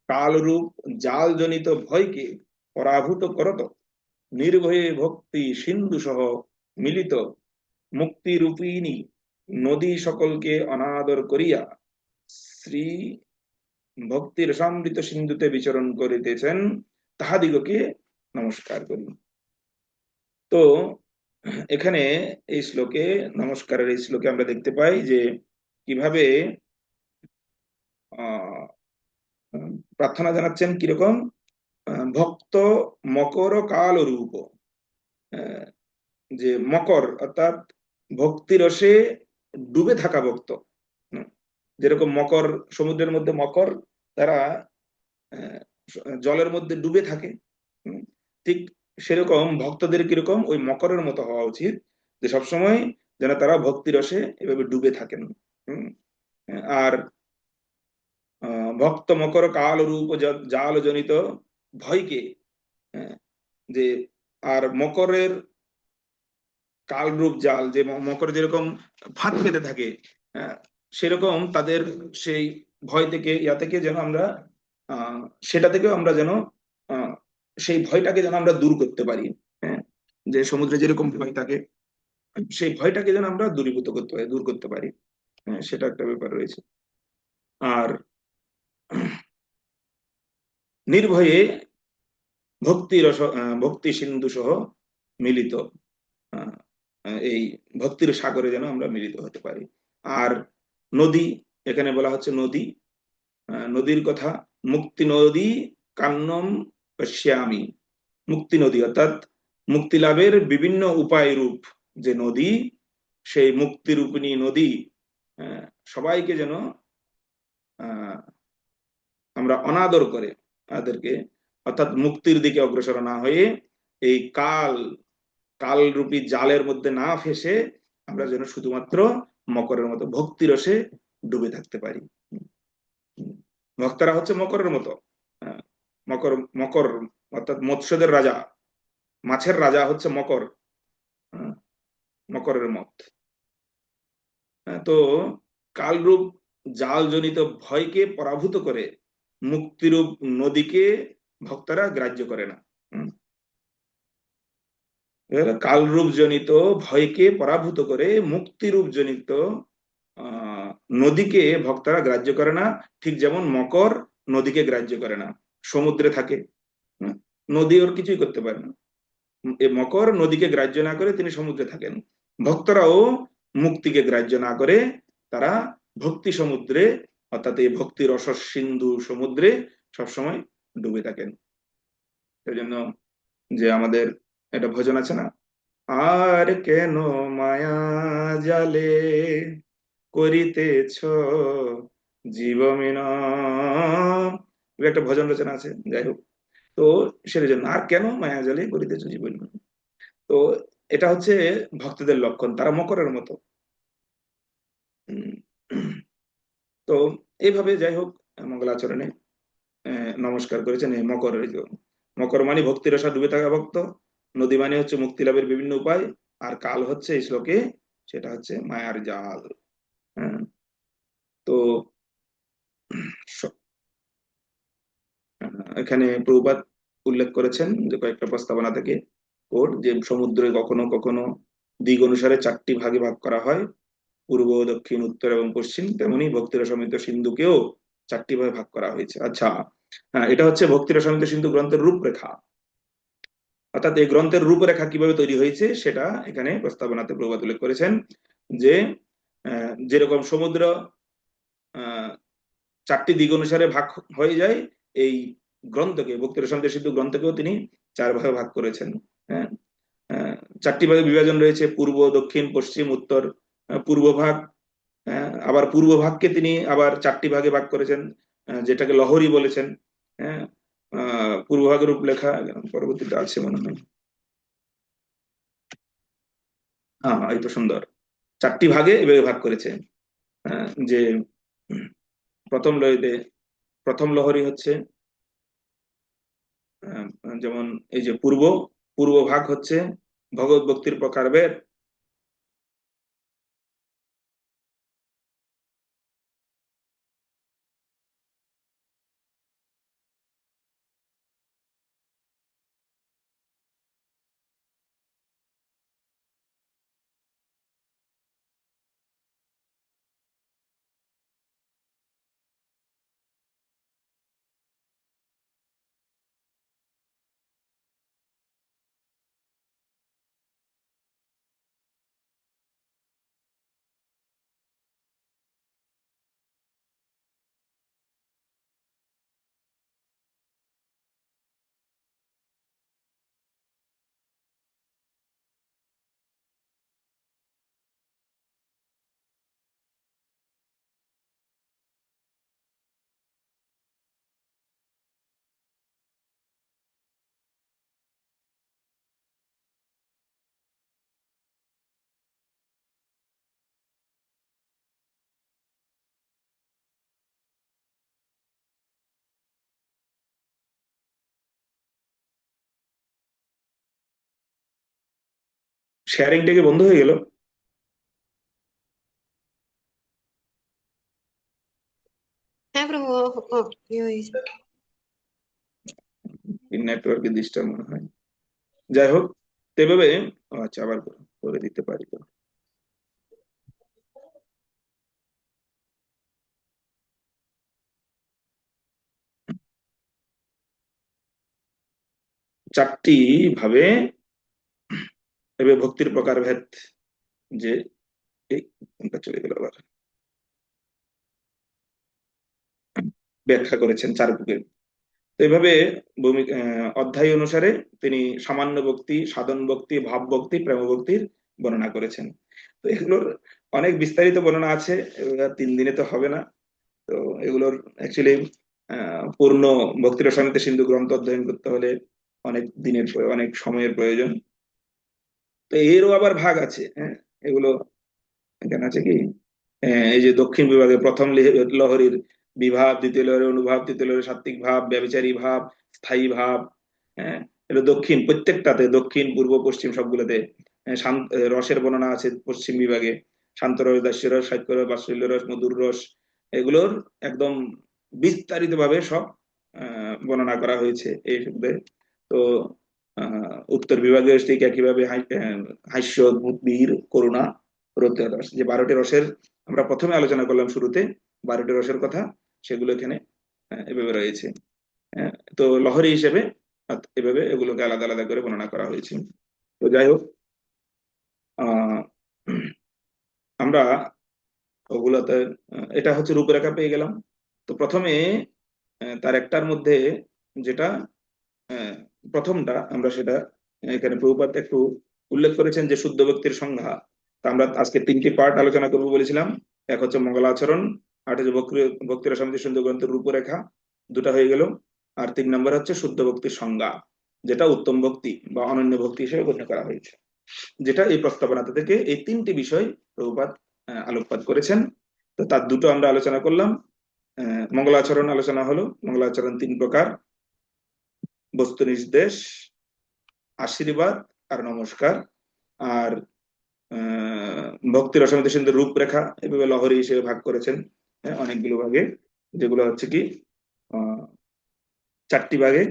কালরূপ জাল জনিত ভয়কে পরাভূত করত, নির্ভয়ে ভক্তি সিন্ধু সহ মিলিত মুক্তিরূপিণী নদী সকলকে অনাদর করিয়া শ্রী ভক্তির সমৃত সিন্ধুতে বিচরণ করিতেছেন, তাহাদিগকে নমস্কার করি। তো এখানে এই শ্লোকে, নমস্কারের এই শ্লোকে আমরা দেখতে পাই যে কিভাবে আহ প্রার্থনা জানাচ্ছেন, কিরকম ভক্ত মকর কাল রূপ, যে মকর অর্থাৎ ভক্তি রসে ডুবে থাকা ভক্ত। যেরকম মকর, সমুদ্রের মধ্যে মকর তারা আহ, জলের মধ্যে ডুবে থাকে, ঠিক সেরকম ভক্তদের কিরকম ওই মকরের মতো হওয়া উচিত, যে সবসময় যেন তারা ভক্তি রসে এভাবে ডুবে থাকেন। আর ভক্ত মকর কাল রূপ জাল জনিত ভয়কে, যে আর মকরের কালরূপ জাল, যে মকর যেরকম ফাঁদ পেতে থাকে, আহ, সেরকম তাদের সেই ভয় থেকে, ইয়া থেকে যেন আমরা আহ সেটা থেকেও আমরা যেন আহ সেই ভয়টাকে যেন আমরা দূর করতে পারি। হ্যাঁ, যে সমুদ্রে যেরকম ভয় থাকে, সেই ভয়টাকে যেন আমরা দূরীভূত করতে পারি, দূর করতে পারি। হ্যাঁ, সেটা একটা ব্যাপার রয়েছে। আর নির্ভয়ে ভক্তি রস, ভক্তি সিন্ধু সহ মিলিত, আহ, এই ভক্তির সাগরে যেন আমরা মিলিত হতে পারি। আর নদী, এখানে বলা হচ্ছে নদী, নদীর কথা, মুক্তি নদী কান্নম পশ্যামি। মুক্তি নদী অর্থাৎ মুক্তি লাভের বিভিন্ন উপায় রূপ যে নদী, সেই মুক্তি রূপিণী নদী সবাইকে যেন আহ আমরা অনাদর করে তাদেরকে, অর্থাৎ মুক্তির দিকে অগ্রসর না হয়ে এই কালরূপী জালের মধ্যে না ফেসে আমরা যেন শুধুমাত্র মকরের মতো ভক্তি রসে ডুবে থাকতে পারি। ভক্তরা হচ্ছে মকরের মতো, আহ, মকর মকর অর্থাৎ মৎস্যদের রাজা, মাছের রাজা হচ্ছে মকর, মকরের মত। তো কালরূপ জালজনিত ভয়কে পরাভূত করে মুক্তিরূপ নদীকে ভক্তরা গ্রাহ্য করে না। কালরূপ জনিত ভয়কে পরাভূত করে মুক্তিরূপ জনিত নদীকে ভক্তরা গ্রাহ্য করে না, ঠিক যেমন মকর নদীকে গ্রাহ্য করে না। সমুদ্রে থাকে, নদী ওর কিছুই করতে পারে না। এই মকর নদীকে গ্রাহ্য না করে তিনি সমুদ্রে থাকেন। ভক্তরাও মুক্তিকে গ্রাহ্য না করে তারা ভক্তি সমুদ্রে, অর্থাৎ এই ভক্তি রস সিন্ধু সমুদ্রে সবসময় ডুবে থাকেন। সেই জন্য যে আমাদের একটা ভজন আছে না, আর কেন মায়া জালে করিতেছ জীবমিন, একটা ভজন রচনা আছে। যাই হোক, তো সেটার জন্য আর কেন মায়া জালে করিতেছ জীবন। তো এটা হচ্ছে ভক্তদের লক্ষণ, তারা মকরের মতো। উম, তো এইভাবে যাই হোক মঙ্গলাচরণে নমস্কার করেছেন এই মকরের। মকর মানে ভক্তির রসে ডুবে থাকা ভক্ত, নদী মানে হচ্ছে মুক্তি লাভের বিভিন্ন উপায়, আর কাল হচ্ছে এই শ্লোকে সেটা হচ্ছে মায়ার জাল। হ্যাঁ, তো স- এখানে প্রভুপাদ উল্লেখ করেছেন যে কয়েকটা প্রস্তাবনা থেকে কোড, যে সমুদ্রে কখনো কখনো দিক অনুসারে 4টি ভাগে ভাগ করা হয়, পূর্ব, দক্ষিণ, উত্তর এবং পশ্চিম। তেমনি ভক্তিরসামিত সিন্ধুকেও 4টি ভাগে ভাগ করা হয়েছে। আচ্ছা, হ্যাঁ, এটা হচ্ছে ভক্তিরসামিত সিন্ধু গ্রন্থের রূপরেখা। অর্থাৎ এই গ্রন্থের রূপরেখা কিভাবে তৈরি হয়েছে সেটা এখানে প্রস্তাবনাতে প্রভুপাদ উল্লেখ করেছেন, যে যেরকম সমুদ্র 4টি দিক অনুসারে ভাগ হয়ে যায়, এই গ্রন্থকে, ভক্তিরসামিত সিন্ধু গ্রন্থকেও তিনি 4 ভাগে ভাগ করেছেন। হ্যাঁ, 4টি ভাগে বিভাজন রয়েছে, পূর্ব, দক্ষিণ, পশ্চিম, উত্তর। পূর্ব ভাগ, আবার পূর্ব ভাগকে তিনি আবার 4টি ভাগে ভাগ করেছেন, যেটাকে লহরী বলেছেন। হ্যাঁ, পূর্ব ভাগের রূপলেখা পরবর্তীতে আছে মনে হয়। হ্যাঁ, এই তো সুন্দর, 4টি ভাগে এভাবে ভাগ করেছে। যে প্রথম লহরীতে, প্রথম লহরী হচ্ছে যেমন এই যে পূর্ব, পূর্ব ভাগ হচ্ছে ভগবত ভক্তির প্রকারভেদ। শেয়ারিংটা কি বন্ধ হয়ে গেল? হ্যাঁ প্রভু, ইয়ে হয়েছে। নেটওয়ার্কে ডিস্টার্ব মনে হয়। যাই হোক, তো এভাবে আচ্ছা আবার করে দিতে পারি তো। চারটি ভাবে এভাবে ভক্তির প্রকারভেদ যে এই কোনটা চলে গেল আবার, ব্যাখ্যা করেছেন চারুকে। তো এইভাবে অধ্যায় অনুসারে তিনি সামান্য ভক্তি, সাধন ভক্তি, ভাব ভক্তি, প্রেম ভক্তির বর্ণনা করেছেন। তো এগুলোর অনেক বিস্তারিত বর্ণনা আছে, এগুলো 3 দিনে তো হবে না। তো এগুলোর অ্যাকচুয়ালি পূর্ণ ভক্তি রসায়নিক সিন্ধু গ্রন্থ অধ্যয়ন করতে হলে অনেক দিনের অনেক সময়ের প্রয়োজন। তো এরও আবার ভাগ আছে, হ্যাঁ। এগুলো এখানে আছে কি, এই যে দক্ষিণ বিভাগে প্রথম লহরীর বিভাব, দ্বিতীয় লহরীর অনুভাব, তৃতীয় লহরীর সাত্ত্বিক ভাব, ব্যভিচারী ভাব, স্থায়ী ভাব, হ্যাঁ। এটা দক্ষিণ প্রত্যেকটাতে, দক্ষিণ পূর্ব পশ্চিম সবগুলোতে রসের বর্ণনা আছে পশ্চিম বিভাগে। শান্ত রস, দাস্য রস, সাক্ষ্য রস, বাৎসল্য রস, মধুর রস, এগুলোর একদম বিস্তারিত ভাবে সব বর্ণনা করা হয়েছে এই শব্দে। তো উত্তর বিভাগে ঠিক একইভাবে হাস্য, অদ্ভুত, বীর, করুণা, রৌদ্র রস, যে 12টি রসের আমরা প্রথমে আলোচনা করলাম শুরুতে, 12টি রসের কথা, সেগুলো এখানে এভাবে রয়েছে। তো লহরী হিসেবে এভাবে এগুলোকে আলাদা আলাদা করে বর্ণনা করা হয়েছে। তো যাই হোক, আহ আমরা ওগুলোতে এটা হচ্ছে রূপরেখা পেয়ে গেলাম। তো প্রথমে তার একটার মধ্যে যেটা আহ, প্রথমটা আমরা সেটা এখানে প্রভুপাদ একটু উল্লেখ করেছেন যে শুদ্ধ ব্যক্তির সংজ্ঞা। তা আমরা আজকে 3টি পার্ট আলোচনা করবো বলেছিলাম। এক হচ্ছে মঙ্গলাচরণ, আর হচ্ছে ভক্তি রসামৃত সুন্দর গ্রন্থের রূপরেখা, দুটা হয়ে গেল। আর 3 নম্বর হচ্ছে শুদ্ধ ভক্তির সংজ্ঞা, যেটা উত্তম ভক্তি বা অনন্য ভক্তি হিসেবে গণ্য করা হয়েছে, যেটা এই প্রস্তাবনাতে থেকে এই 3টি বিষয় প্রভুপাদ আলোকপাত করেছেন। তো তার দুটো আমরা আলোচনা করলাম। মঙ্গলাচরণ আলোচনা হলো, মঙ্গলাচরণ 3 প্রকার: বস্তু নির্দেশ, আশীর্বাদ আর নমস্কার। আর ভক্তি রসামৃত সিন্ধুর রূপরেখা এভাবে লহরী হিসেবে ভাগ করেছেন, অনেকগুলো ভাগে, যেগুলো হচ্ছে কি 4টি ভাগে,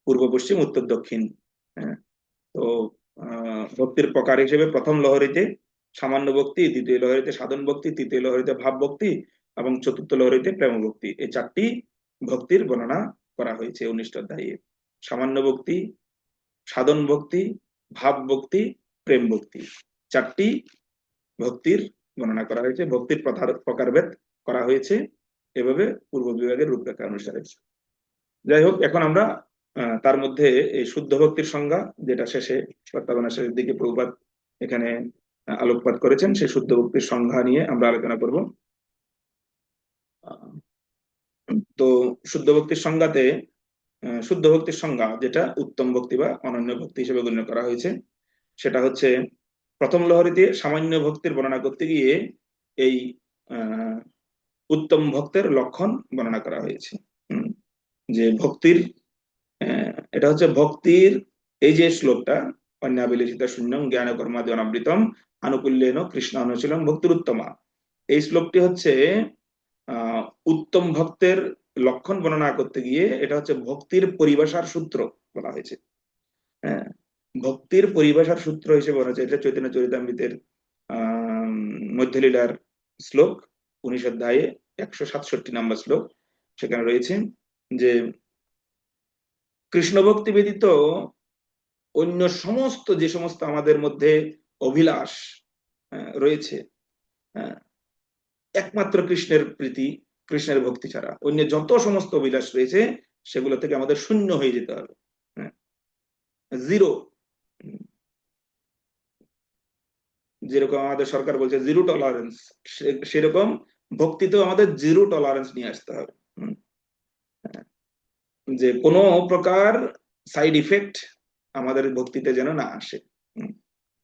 পূর্ব, পশ্চিম, উত্তর, দক্ষিণ। হ্যাঁ। তো ভক্তির প্রকার হিসেবে প্রথম লহরীতে সামান্য ভক্তি, দ্বিতীয় লহরীতে সাধন ভক্তি, তৃতীয় লহরীতে ভাব ভক্তি এবং চতুর্থ লহরীতে প্রেম ভক্তি, এই 4টি ভক্তির বর্ণনা করা হয়েছে 19 অধ্যায়ে। সামান্য ভক্তি, সাধন ভক্তি, ভাব ভক্তি, প্রেম ভক্তি, 4টি ভক্তির বর্ণনা করা হয়েছে, ভক্তির প্রকারভেদ করা হয়েছে এভাবে পূর্ব বিভাগের রূপরেখা অনুসারে। যাই হোক, এখন আমরা তার মধ্যে এই শুদ্ধ ভক্তির সংজ্ঞা, যেটা শেষে প্রস্তাবনা শেষের দিকে প্রভুপাদ এখানে আলোকপাত করেছেন, সেই শুদ্ধ ভক্তির সংজ্ঞা নিয়ে আমরা আলোচনা করব। তো শুদ্ধ ভক্তির সংজ্ঞাতে শুদ্ধ ভক্তির সংজ্ঞা, যেটা উত্তম ভক্তি বা অনন্য ভক্তি হিসেবে গণ্য করা হয়েছে, সেটা হচ্ছে প্রথম লহরীতে সামান্য ভক্তির বর্ণনা করতে গিয়ে এই উত্তম ভক্তের লক্ষণ বর্ণনা করা হয়েছে। যে ভক্তির এটা হচ্ছে ভক্তির, এই যে শ্লোকটা, অন্যাবিলেষিত শূন্যং জ্ঞান কর্মাদি অনাবৃতম আনুকূল্যেন কৃষ্ণ অনুশীলন ভক্তির উত্তমা, এই শ্লোকটি হচ্ছে উত্তম ভক্তের লক্ষণ বর্ণনা করতে গিয়ে এটা হচ্ছে ভক্তির পরিভাষার সূত্র বলা হয়েছে। হ্যাঁ, ভক্তির পরিভাষার সূত্র হিসেবে বলা হয়েছে। এটা চৈতন্য চরিতামৃতের মধ্যলীলার শ্লোক 19 অধ্যায়ে 167 নম্বর শ্লোক। সেখানে রয়েছে যে কৃষ্ণ ভক্তি ব্যতীত অন্য সমস্ত, যে সমস্ত আমাদের মধ্যে অভিলাষ রয়েছে, একমাত্র কৃষ্ণের প্রীতি, কৃষ্ণের ভক্তি ছাড়া অন্য যত সমস্ত অভিলাষ রয়েছে সেগুলো থেকে আমাদের শূন্য হয়ে যেতে হবে, জিরো। যেরকম আমাদের সরকার বলছে জিরো টলারেন্স, সেরকম ভক্তিতেও আমাদের জিরো টলারেন্স নিয়ে আসতে হবে। যে কোনো প্রকার সাইড ইফেক্ট আমাদের ভক্তিতে যেন না আসে,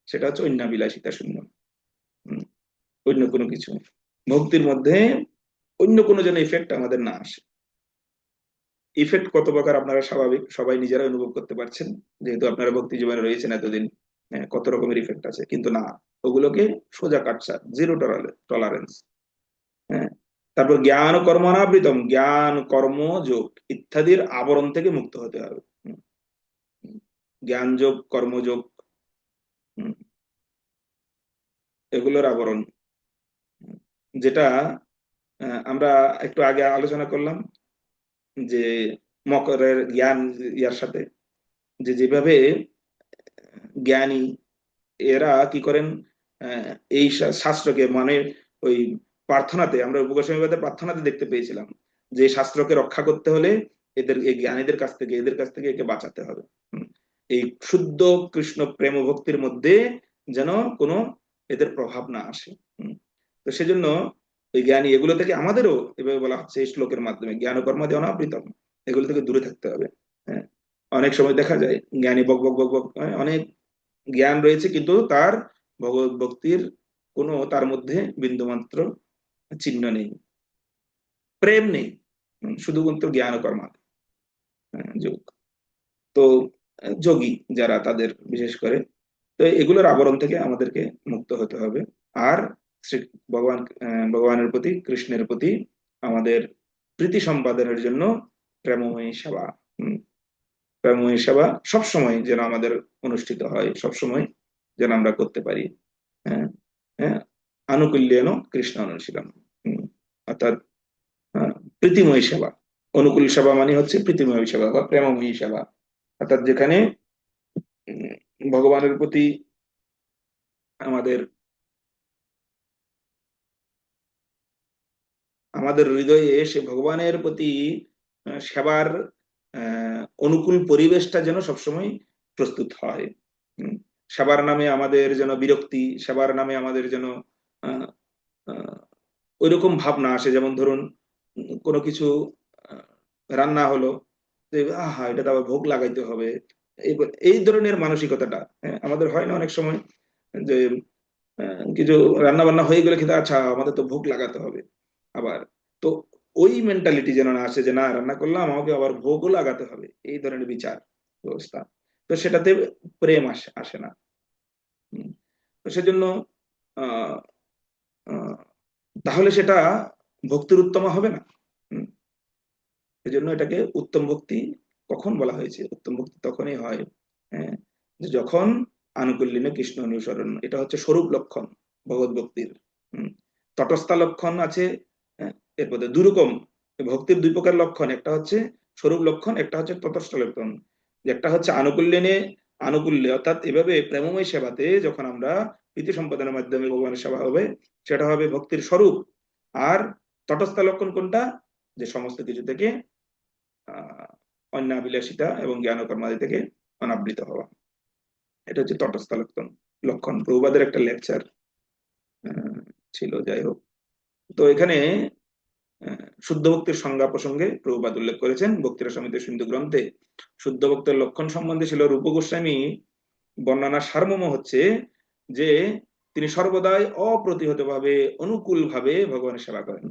সেটা হচ্ছে অন্যাবিলাসিতা শূন্য, অন্য কোনো কিছু ভক্তির মধ্যে অন্য কোনো যেন ইফেক্ট আমাদের না আসে। ইফেক্ট কত প্রকার আপনারা স্বাভাবিক সবাই নিজেরা অনুভব করতে পারছেন, যেহেতু আপনারা ভক্তি জীবনে রয়েছেন এতদিন। কত রকমের ইফেক্ট আছে, কিন্তু না, ওগুলোকে সোজা কাটছাট, জিরো টলারেন্স। হ্যাঁ, তারপর জ্ঞান কর্মনাবৃতম, জ্ঞান কর্ম যোগ ইত্যাদির আবরণ থেকে মুক্ত হতে হবে। জ্ঞান যোগ, কর্মযোগ, এগুলোর আবরণ, যেটা আমরা একটু আগে আলোচনা করলাম যে মকরের জ্ঞান ইয়ার সাথে, যে যেভাবে জ্ঞানী এরা কি করেন, এই শাস্ত্রকে মানে ওই প্রার্থনাতে, আমরা উপগোস্বামীবাদের প্রার্থনাতে দেখতে পেয়েছিলাম যে শাস্ত্রকে রক্ষা করতে হলে এদের, এই জ্ঞানীদের কাছ থেকে, এদের কাছ থেকে একে বাঁচাতে হবে। এই শুদ্ধ কৃষ্ণ প্রেম ভক্তির মধ্যে যেন কোনো এদের প্রভাব না আসে। তো সেজন্য ওই জ্ঞানী, এগুলো থেকে আমাদেরও এভাবে বলা হচ্ছে এই শ্লোকের মাধ্যমে, জ্ঞান কর্মাদি অনাবৃতম, এগুলো থেকে দূরে থাকতে হবে। হ্যাঁ, অনেক সময় দেখা যায় জ্ঞানী বক বক বক বক, অনেক জ্ঞান রয়েছে কিন্তু তার ভগবত ভক্তির কোনো, তার মধ্যে বিন্দুমাত্র চিহ্ন নেই, প্রেম নেই, শুধুমাত্র জ্ঞান কর্মা যোগ। তো যোগী যারা, তাদের বিশেষ করে, তো এগুলোর আবরণ থেকে আমাদেরকে মুক্ত হতে হবে। আর শ্রী ভগবানের প্রতি, কৃষ্ণের প্রতি আমাদের প্রীতি সম্পাদনের জন্য প্রেমময়ী সেবা, প্রেমময়ী সেবা সবসময় যেন আমাদের অনুষ্ঠিত হয়, সবসময় যেন আমরা করতে পারি। হ্যাঁ, হ্যাঁ, আনুকূল্যেন কৃষ্ণ অনুশীলন, অর্থাৎ প্রীতিময়ী সেবা। অনুকূল সেবা মানে হচ্ছে প্রীতিময়ী সেবা বা প্রেমময়ী সেবা, অর্থাৎ যেখানে ভগবানের প্রতি আমাদের, আমাদের হৃদয়ে সে ভগবানের প্রতি সেবার অনুকূল পরিবেশটা যেন সবসময় প্রস্তুত হয়। সেবার নামে আমাদের যেন বিরক্তি, সেবার নামে আমাদের যেন ওইরকম ভাব না আসে। যেমন ধরুন কোনো কিছু রান্না হলো, আহা এটা তো আবার ভোগ লাগাইতে হবে, এই ধরনের মানসিকতাটা আমাদের হয় না অনেক সময়, যে কিছু রান্না বান্না হয়ে গেলে খেতে, আচ্ছা আমাদের তো ভোগ লাগাতে হবে আবার। তো ওই মেন্টালিটি যেন না আসে যে না, রান্না করলাম আমাকে আবার ভোগও লাগাতে হবে, এই ধরনের বিচার ব্যবস্থা, তো সেটাতে প্রেম আসে না। তো সেজন্য আহ তাহলে সেটা ভক্তির উত্তম হবে না। এই জন্য এটাকে উত্তম ভক্তি কখন বলা হয়েছে, উত্তম ভক্তি তখনই হয় যে যখন আনুকূল্যে কৃষ্ণ অনুসরণ, এটা হচ্ছে স্বরূপ লক্ষণ ভগবত ভক্তির। তটস্থা লক্ষণ আছে, এরপরে দুরকম ভক্তির দুই প্রকার লক্ষণ, একটা হচ্ছে স্বরূপ লক্ষণ, একটা হচ্ছে তটস্থ লক্ষণ। একটা হচ্ছে আনুকূল্যে অর্থাৎ এভাবে প্রেমময় সেবাতে যখন আমরা প্রীতি সম্পাদনের মাধ্যমে ভগবানের সেবা হবে, সেটা হবে ভক্তির স্বরূপ। আর তটস্থ লক্ষণ কোনটা, যে সমস্ত কিছু থেকে অন্যাবিলাসিতা এবং জ্ঞান কর্মাদি থেকে অনাবৃত হওয়া, এটা হচ্ছে তটস্থ লক্ষণ। প্রভুপাদের একটা লেকচার ছিল, যাই হোক। তো এখানে শুদ্ধ ভক্তির সংজ্ঞা প্রসঙ্গে প্রভুপাদ উল্লেখ করেছেন ভক্তিরসামিত সিন্ধু গ্রন্থে। শুদ্ধ ভক্তের লক্ষণ সম্বন্ধে ছিল রূপ গোস্বামী বর্ণনার সারমর্ম হচ্ছে যে তিনি সর্বদাই অপ্রতিহত ভাবে, অনুকূল ভাবে ভগবানের সেবা করেন।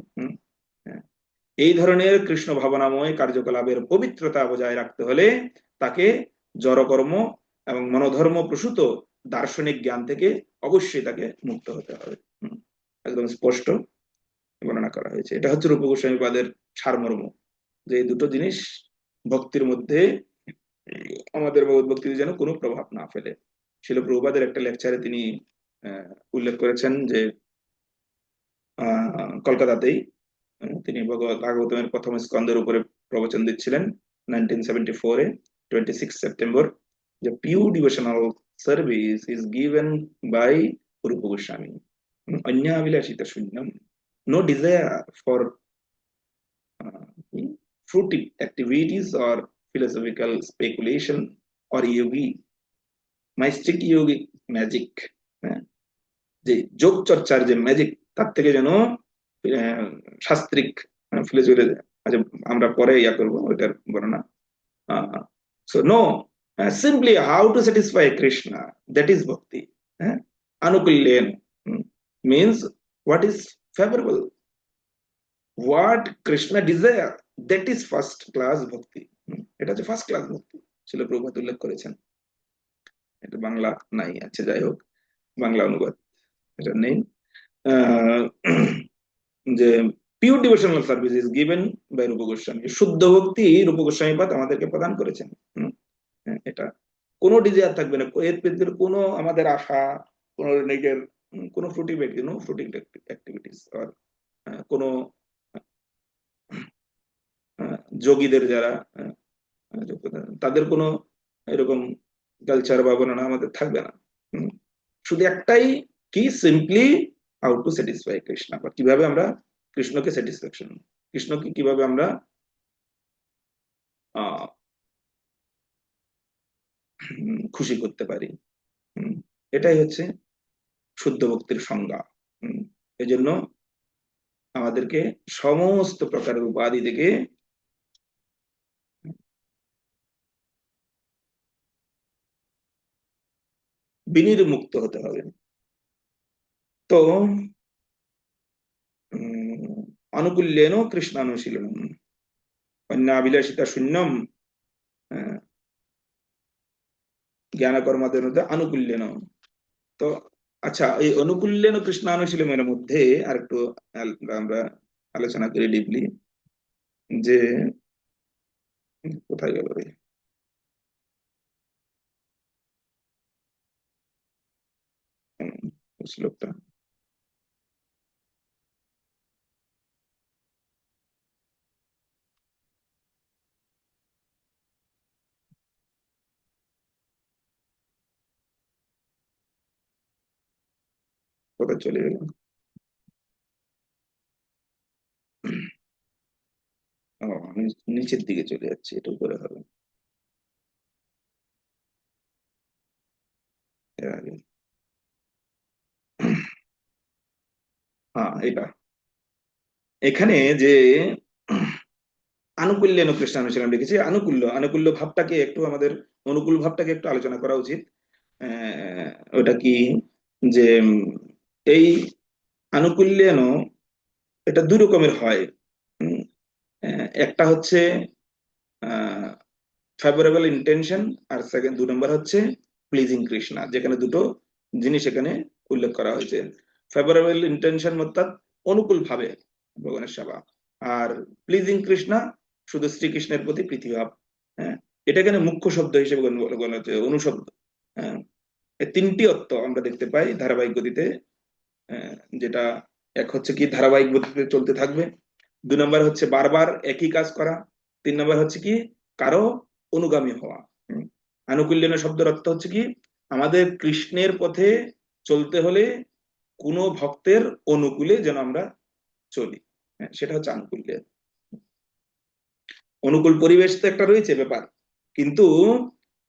এই ধরনের কৃষ্ণ ভাবনাময় কার্যকলাপের পবিত্রতা বজায় রাখতে হলে তাকে জড়কর্ম এবং মনোধর্ম প্রসূত দার্শনিক জ্ঞান থেকে অবশ্যই তাকে মুক্ত হতে হবে। একদম স্পষ্ট বর্ণনা করা হয়েছে। এটা হচ্ছে রূপ গোস্বামীপাদের সারমর্ম, যে এই দুটো জিনিস ভক্তির মধ্যে, আমাদের ভক্তিতে যেন কোনো প্রভাব না ফেলে। শিল প্রভুপাদের একটা লেকচারে তিনি উল্লেখ করেছেন যে কলকাতাতেই তিনি ভগবত ভাগবতমের প্রথম স্কন্ধের উপরে প্রবচন দিচ্ছিলেন 1974-এ 26 সেপ্টেম্বর, যে pure devotional service is given by Rupa Goswami, অন্যাবিলাসিতা শূন্যম, no desire for fruitive activities or philosophical speculation or yogi mystic yogic magic, যে যোগ চর্চার যে ম্যাজিক, তার থেকে যেন শাস্ত্রিক ফিলোসফি, আচ্ছা আমরা পরে ইয়া করবো ওইটার বর্ণনা। So no, simply how to satisfy Krishna, that is bhakti. আনুকূল্যেন means what is favorable, what Krishna desire, that is first class bhakti. এটা হচ্ছে ফার্স্ট ক্লাস ভক্তি, ছিল প্রভুপাদ উল্লেখ করেছেন। এটা বাংলা নাই, আচ্ছা যাই হোক, বাংলা অনুবাদ এটা নেই। আহ, যে pure devotional service is given by Rupa Goswami, শুদ্ধ ভক্তি রূপ গোস্বামী পাদ আমাদেরকে প্রদান করেছেন। এটা কোনো ডিজায়ার থাকবে না, এর ভিতরে কোনো আমাদের আশা, কোনো নিজের কোনো ফ্রুটিং অ্যাক্টিভিটিস, আর কোনো যোগীদের যারা তাদের কোনো এরকম কালচার বা বর্ণনা আমাদের থাকবে না। শুধু একটাই, কি simply how to satisfy Krishna, বা কিভাবে আমরা কৃষ্ণকে স্যাটিসফ্যাকশন, কৃষ্ণকে কিভাবে আমরা খুশি করতে পারি। এটাই হচ্ছে শুদ্ধ ভক্তির সংজ্ঞা। এই জন্য আমাদেরকে সমস্ত প্রকারের উপাধি থেকে বিনির্মুক্ত হতে হবে। তো আনুকূল্যেন কৃষ্ণানুশীলনম অন্যাবিলাসিতা শূন্যম জ্ঞানকর্মাদের মধ্যে আনুকূল্যেন। তো আচ্ছা, এই অনুকূল্যেন কৃষ্ণানুশীলনের মধ্যে আরেকটু আমরা আলোচনা করি ডিপলি, যে কোথায় গেল রে শ্লোকটা, কোথায় চলে গেল? আমি নিচের দিকে চলে যাচ্ছি, এটা উপরে হবে এর আগে। হ্যাঁ, এটা এখানে যে আনুকূল্যেন কৃষ্ণানুশীলন লিখেছি, আনুকূল্য আনুকূল্য ভাবটাকে একটু আমাদের, অনুকূল ভাবটাকে একটু আলোচনা করা উচিত। ওটা কি, যে এই আনুকূল্যেন এটা দুই রকমের হয়। একটা হচ্ছে ফেভারেবল ইন্টেনশন, আর সেকেন্ড 2 নম্বর হচ্ছে প্লিজিং কৃষ্ণা, যেখানে দুটো জিনিস এখানে উল্লেখ করা হয়েছে। ফেভারেবল ইন্টেনশন অর্থাৎ অনুকূল ভাবে ভগবানের সেবা, আর প্লিজিং কৃষ্ণা শুধু শ্রীকৃষ্ণের প্রতি প্রীতিভাব। হ্যাঁ, এটা এখানে মুখ্য শব্দ হিসেবে গণ্য হচ্ছে, অনুশব্দ। হ্যাঁ, এই 3টি অর্থ আমরা দেখতে পাই ধারাবাহিক গতিতে। যেটা এক হচ্ছে কি ধারাবাহিক গতিতে চলতে থাকবে, 2 নম্বর হচ্ছে বারবার একই কাজ করা, 3 নম্বর হচ্ছে কি কারো অনুগামী হওয়া। আনুকূল্যেন শব্দের অর্থ হচ্ছে কি আমাদের কৃষ্ণের পথে চলতে হলে কোন ভক্তের অনুকূলে যেন আমরা চলি, সেটা হচ্ছে আনুকূল্য। অনুকূল পরিবেশ তো একটা রয়েছে ব্যাপার, কিন্তু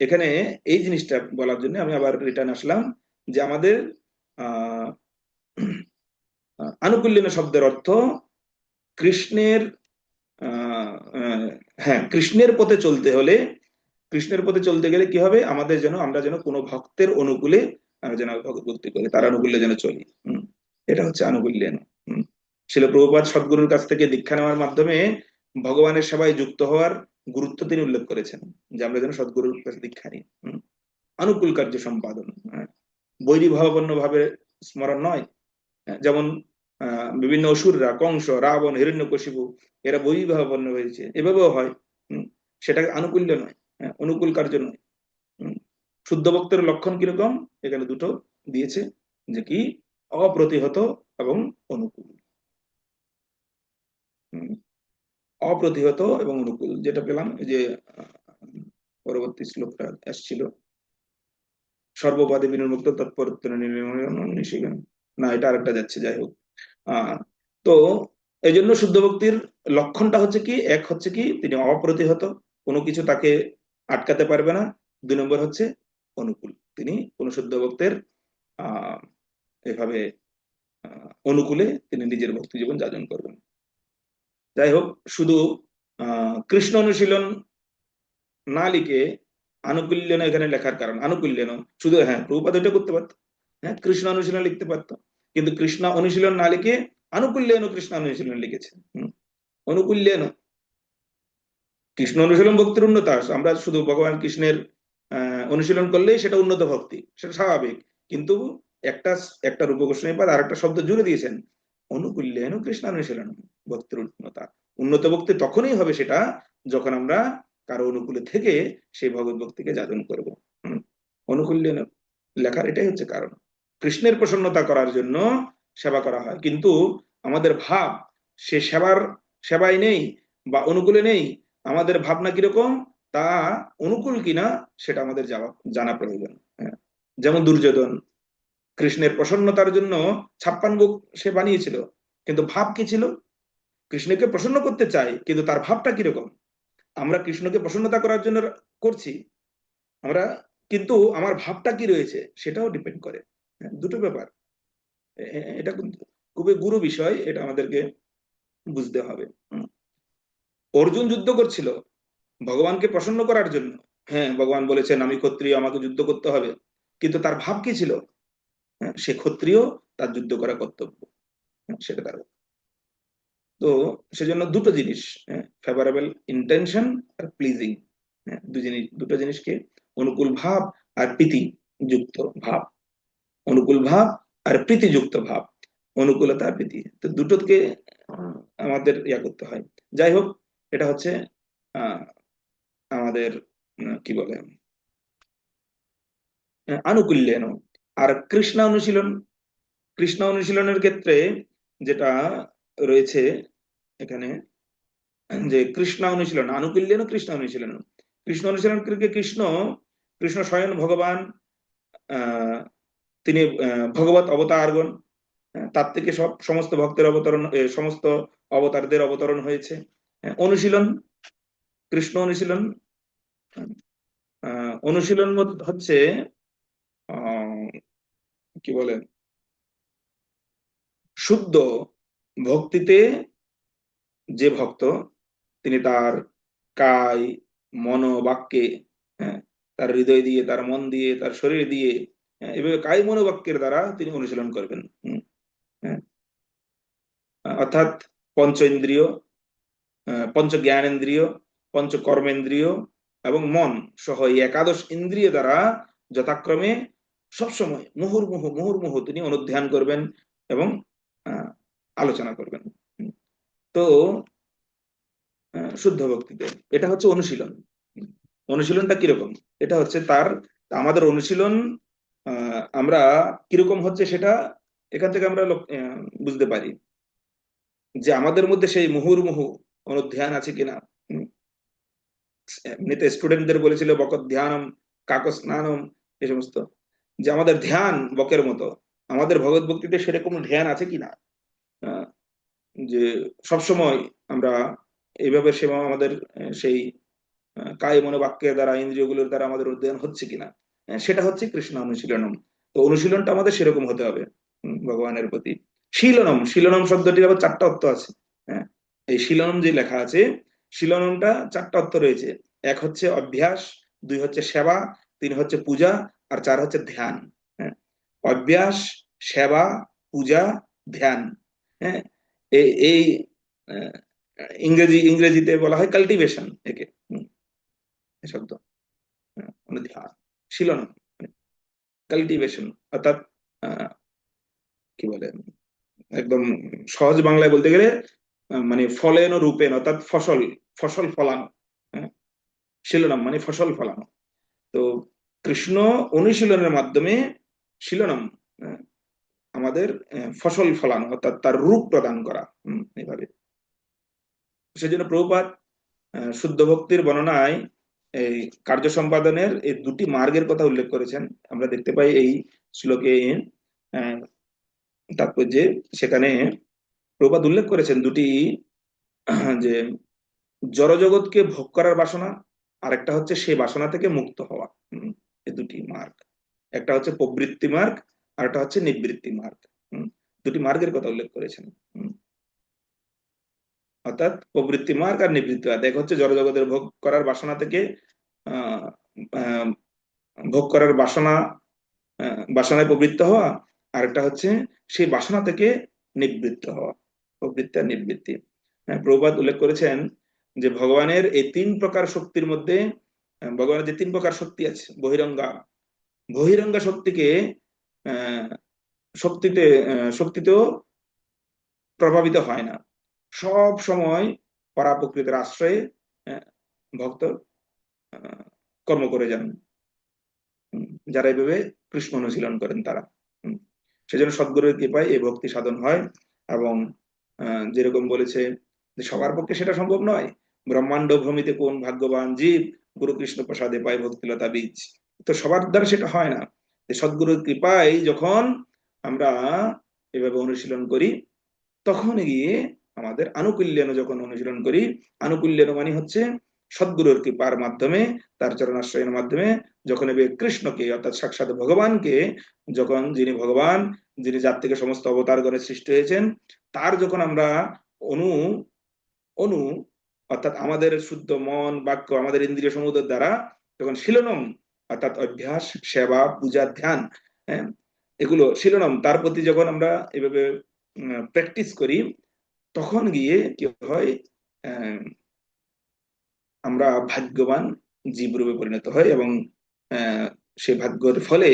এখানে এই জিনিসটা বলার জন্য আমি আবার রিটার্ন আসলাম, যে আমাদের আহ আনুকূল্যেন শব্দের অর্থ কৃষ্ণের হ্যাঁ, কৃষ্ণের পথে চলতে হলে, কৃষ্ণের পথে চলতে গেলে কি হবে, আমাদের যেন, আমরা যেন কোনো ভক্তের অনুকূলে আমরা যেন ভক্তি করি, তার অনুকূলে যেন চলি। এটা হচ্ছে আনুকূল্যেন। শিল প্রভুপাদ সদ্গুরুর কাছ থেকে দীক্ষা নেওয়ার মাধ্যমে ভগবানের সেবায় যুক্ত হওয়ার গুরুত্ব তিনি উল্লেখ করেছেন, যে আমরা যেন সদ্গুরুর কাছে দীক্ষা নিই। অনুকূল কার্য সম্পাদন, বৈরীভাবাপন্ন ভাবে স্মরণ নয়। যেমন বিভিন্ন অসুররা, কংস, রাবণ, হিরণ্যকশিপু, এরা বৈরীভাবাপন্ন হয়েছে, এভাবেও হয়। সেটা আনুকূল্য নয়, অনুকূল কার্য নয়। শুদ্ধ ভক্তের লক্ষণ কিরকম এখানে দুটো দিয়েছে, যে কি অপ্রতিহত এবং অনুকূল। অপ্রতিহত এবং অনুকূল যেটা পেলাম, এই যে পরবর্তী শ্লোকটা আসছিল, সর্বপাদে বিনির্মুক্ত তৎপরত্ব না, এটা আরেকটা যাচ্ছে, যাই হোক। তো এই জন্য শুদ্ধ ভক্তির লক্ষণটা হচ্ছে কি, এক হচ্ছে কি তিনি অপ্রতিহত, কোনো কিছু তাকে আটকাতে পারবে না। 2 নম্বর হচ্ছে অনুকূল, তিনি কোন শুদ্ধ ভক্তের এভাবে অনুকূলে তিনি নিজের ভক্তি জীবন যাপন করবেন। যাই হোক, শুধু কৃষ্ণ অনুশীলন না লিখে আনুকূল্যন এখানে লেখার কারণ, আনুকূল্যন শুধু, হ্যাঁ প্রভুপাদ এটা করতে পারতো, হ্যাঁ কৃষ্ণ অনুশীলন লিখতে পারতো, কিন্তু কৃষ্ণ অনুশীলন না লিখে আনুকূল্যন কৃষ্ণ অনুশীলন লিখেছে। অনুকূল্যন কৃষ্ণ অনুশীলন ভক্তির উন্নতা, আমরা শুধু ভগবান কৃষ্ণের অনুশীলন করলেই সেটা উন্নত ভক্তি, সেটা স্বাভাবিক। কিন্তু একটা একটা রূপগোস্বামীপাদ আর একটা শব্দ জুড়ে দিয়েছেন, অনুকূল্যেন কৃষ্ণানুশীলন, ভক্তির উন্নতা। উন্নত ভক্তি তখনই হবে সেটা যখন আমরা কারো অনুকূলে থেকে সেই ভগবত ভক্তিকে যাজন করব। অনুকূল্যেন লেখার এটাই হচ্ছে কারণ, কৃষ্ণের প্রসন্নতা করার জন্য সেবা করা হয়, কিন্তু আমাদের ভাব সে সেবায় নেই বা অনুকূলে নেই। আমাদের ভাবনা কিরকম, তা অনুকূল কিনা সেটা আমাদের জানা প্রয়োজন। হ্যাঁ, যেমন দুর্যোধন কৃষ্ণের প্রসন্নতার জন্য 56 বুক সে বানিয়েছিল, কিন্তু ভাব কি ছিল? কৃষ্ণকে প্রসন্ন করতে চাই, কিন্তু তার ভাবটা কিরকম? আমরা কৃষ্ণকে প্রসন্নতা করার জন্য করছি আমরা, কিন্তু আমার ভাবটা কি রয়েছে সেটাও ডিপেন্ড করে। হ্যাঁ, দুটো ব্যাপার। এটা কিন্তু খুবই গুরু বিষয়, এটা আমাদেরকে বুঝতে হবে। অর্জুন যুদ্ধ করছিল ভগবানকে প্রসন্ন করার জন্য। হ্যাঁ, ভগবান বলেছেন আমি ক্ষত্রিয়, আমাকে যুদ্ধ করতে হবে, কিন্তু তার ভাব কি ছিল? হ্যাঁ, সে ক্ষত্রিয়, তার যুদ্ধ করা কর্তব্য। হ্যাঁ, সেটা তার। তো সেজন্য দুটো জিনিস, ফেভারেবল ইন্টেনশন আর প্লিজিং, দুটো জিনিসকে, অনুকূল ভাব আর প্রীতি যুক্ত ভাব, অনুকূল ভাব আর প্রীতিযুক্ত ভাব, অনুকূলতা আর প্রীতি, তো দুটোকে আমাদের করতে হয়। যাই হোক, এটা হচ্ছে আহ আমাদের কি বলে আনুকূল্যেন। আর কৃষ্ণ অনুশীলন, কৃষ্ণ অনুশীলনের ক্ষেত্রে যেটা রয়েছে এখানে, যে কৃষ্ণ অনুশীলন আনুকূল্যেন কৃষ্ণ অনুশীলন, কৃষ্ণ অনুশীলন কৃষ্ণ, কৃষ্ণ স্বয়ং ভগবান, আহ তিনি ভগবত অবতারগণ, তার থেকে সমস্ত ভক্তের অবতরণ, সমস্ত অবতারদের অবতরণ হয়েছে। অনুশীলন, কৃষ্ণ অনুশীলন, অনুশীলন হচ্ছে কি বলেন, শুদ্ধ ভক্তিতে যে ভক্ত, তিনি তার কায় মন বাক্যে, হ্যাঁ, তার হৃদয় দিয়ে, তার মন দিয়ে, তার শরীর দিয়ে, এভাবে কায় মনোবাক্যের দ্বারা তিনি অনুশীলন করবেন। হ্যাঁ, অর্থাৎ পঞ্চ ইন্দ্রিয়, পঞ্চ জ্ঞানেন্দ্রিয়, পঞ্চ কর্মেন্দ্রিয় এবং মন সহ এই একাদশ ইন্দ্রিয় দ্বারা যথাক্রমে সবসময় মুহুর্মুহু মুহুর্মুহু তিনি অনুধ্যান করবেন এবং আলোচনা করবেন। তো শুদ্ধ ভক্তিতে এটা হচ্ছে অনুশীলন। অনুশীলনটা কিরকম, এটা হচ্ছে তার, আমাদের অনুশীলন আমরা কিরকম হচ্ছে সেটা এখান থেকে আমরা বুঝতে পারি যে আমাদের মধ্যে সেই মুহুর্মুহু অনুধ্যান আছে কিনা। এমনিতে স্টুডেন্টদের বলেছিল বকত ধ্যানম কাক স্নানম, এই সমস্ত, যে আমাদের ধ্যান বকের মতো, আমাদের ভগবত ভক্তিতে সেরকম ধ্যান আছে কিনা, যে সবসময় আমরা এইভাবে সেবা আমাদের সেই কায় মনোবাক্যের দ্বারা, ইন্দ্রিয়গুলোর দ্বারা আমাদের উদ্যান হচ্ছে কিনা, সেটা হচ্ছে কৃষ্ণ অনুশীলনম। তো অনুশীলনটা আমাদের সেরকম হতে হবে ভগবানের প্রতি। শীলনম, শীলনম শব্দটির আবার 4টা অর্থ আছে। হ্যাঁ, এই শীলনম যে লেখা আছে, শীলনমটা 4টা অর্থ রয়েছে। 1 হচ্ছে অভ্যাস, 2 হচ্ছে সেবা, 3 হচ্ছে পূজা, আর 4 হচ্ছে ধ্যান। হ্যাঁ, অভ্যাস, সেবা, পূজা, ধ্যান। হ্যাঁ, এই ইংরেজিতে বলা হয় কাল্টিভেশন একে, শব্দ ধ্যান, শীলনম কাল্টিভেশন, অর্থাৎ কি বলে একদম সহজ বাংলায় বলতে গেলে মানে ফলেন রূপেন, অর্থাৎ ফসল, ফসল ফলানো। হ্যাঁ, শীলনম মানে ফসল ফলানো। তো কৃষ্ণ অনুশীলনের মাধ্যমে শীলনম আমাদের ফসল ফলানো, অর্থাৎ তার রূপ প্রদান করা। এইভাবে সেজন্য প্রভুপাদ শুদ্ধ ভক্তির বর্ণনায় এই কার্য সম্পাদনের এই 2টি মার্গের কথা উল্লেখ করেছেন। আমরা দেখতে পাই এই শ্লোকে তাৎপর্যে, সেখানে প্রভুপাদ উল্লেখ করেছেন 2টি, যে জড়জগৎকে ভোগ করার বাসনা, আর একটা হচ্ছে সেই বাসনা থেকে মুক্ত হওয়া। এই 2টি মার্গ, একটা হচ্ছে প্রবৃত্তি মার্গ আর একটা হচ্ছে নিবৃত্তি মার্গ। 2টি মার্গের কথা উল্লেখ করেছেন। অর্থাৎ প্রবৃত্তি মার্গ আর নিবৃত্তি মার্গ, এক হচ্ছে জড়জগতের ভোগ করার বাসনা থেকে ভোগ করার বাসনা, বাসনায় প্রবৃত্ত হওয়া, আর একটা হচ্ছে সেই বাসনা থেকে নিবৃত্ত হওয়া, প্রবৃত্তি আর নিবৃত্তি। প্রভুপাদ উল্লেখ করেছেন যে ভগবানের এই 3 প্রকার শক্তির মধ্যে ভগবানের যে 3 প্রকার শক্তি আছে, বহিরঙ্গা, বহিরঙ্গা শক্তিকে আহ শক্তিতেও প্রভাবিত হয় না। সব সময় পরা প্রকৃতির আশ্রয়ে ভক্ত কর্ম করে যান, যারা এইভাবে কৃষ্ণ অনুশীলন করেন তারা। সেজন্য সদ্গুরুর কৃপায় এই ভক্তি সাধন হয়। এবং যেরকম বলেছে যে সবার পক্ষে সেটা সম্ভব নয়, ব্রহ্মাণ্ড ভ্রমিতে কোন ভাগ্যবান জীব, গুরু কৃষ্ণ প্রসাদে পায় ভক্তিলতা বীজ। তো সবার দ্বারা সেটা হয় না। সদ্গুরুর কৃপায় যখন আমরা এভাবে অনুশীলন করি, তখন গিয়ে আমাদের আনুকূল্যেন যখন অনুশীলন করি, আনুকূল্যেন মানে হচ্ছে সদ্গুরুর কৃপার মাধ্যমে, তার চরণাশ্রয়ের মাধ্যমে যখন কৃষ্ণকে অর্থাৎ সাক্ষাৎ ভগবানকে, যখন যিনি ভগবান, যিনি যার থেকে সমস্ত অবতারগণের সৃষ্টি হয়েছেন, তার যখন আমরা অনু অনু অর্থাৎ আমাদের শুদ্ধ মন বাক্য আমাদের ইন্দ্রিয় সমুদ্রের দ্বারা যখন শিলনম অর্থাৎ অভ্যাস, সেবা, পূজা, ধ্যান, হ্যাঁ, এগুলো শিলনম, তার প্রতি যখন আমরা এভাবে প্র্যাকটিস করি, তখন গিয়ে কি হয়, আমরা ভাগ্যবান জীবরূপে পরিণত হয় এবং সেই ভাগ্যের ফলে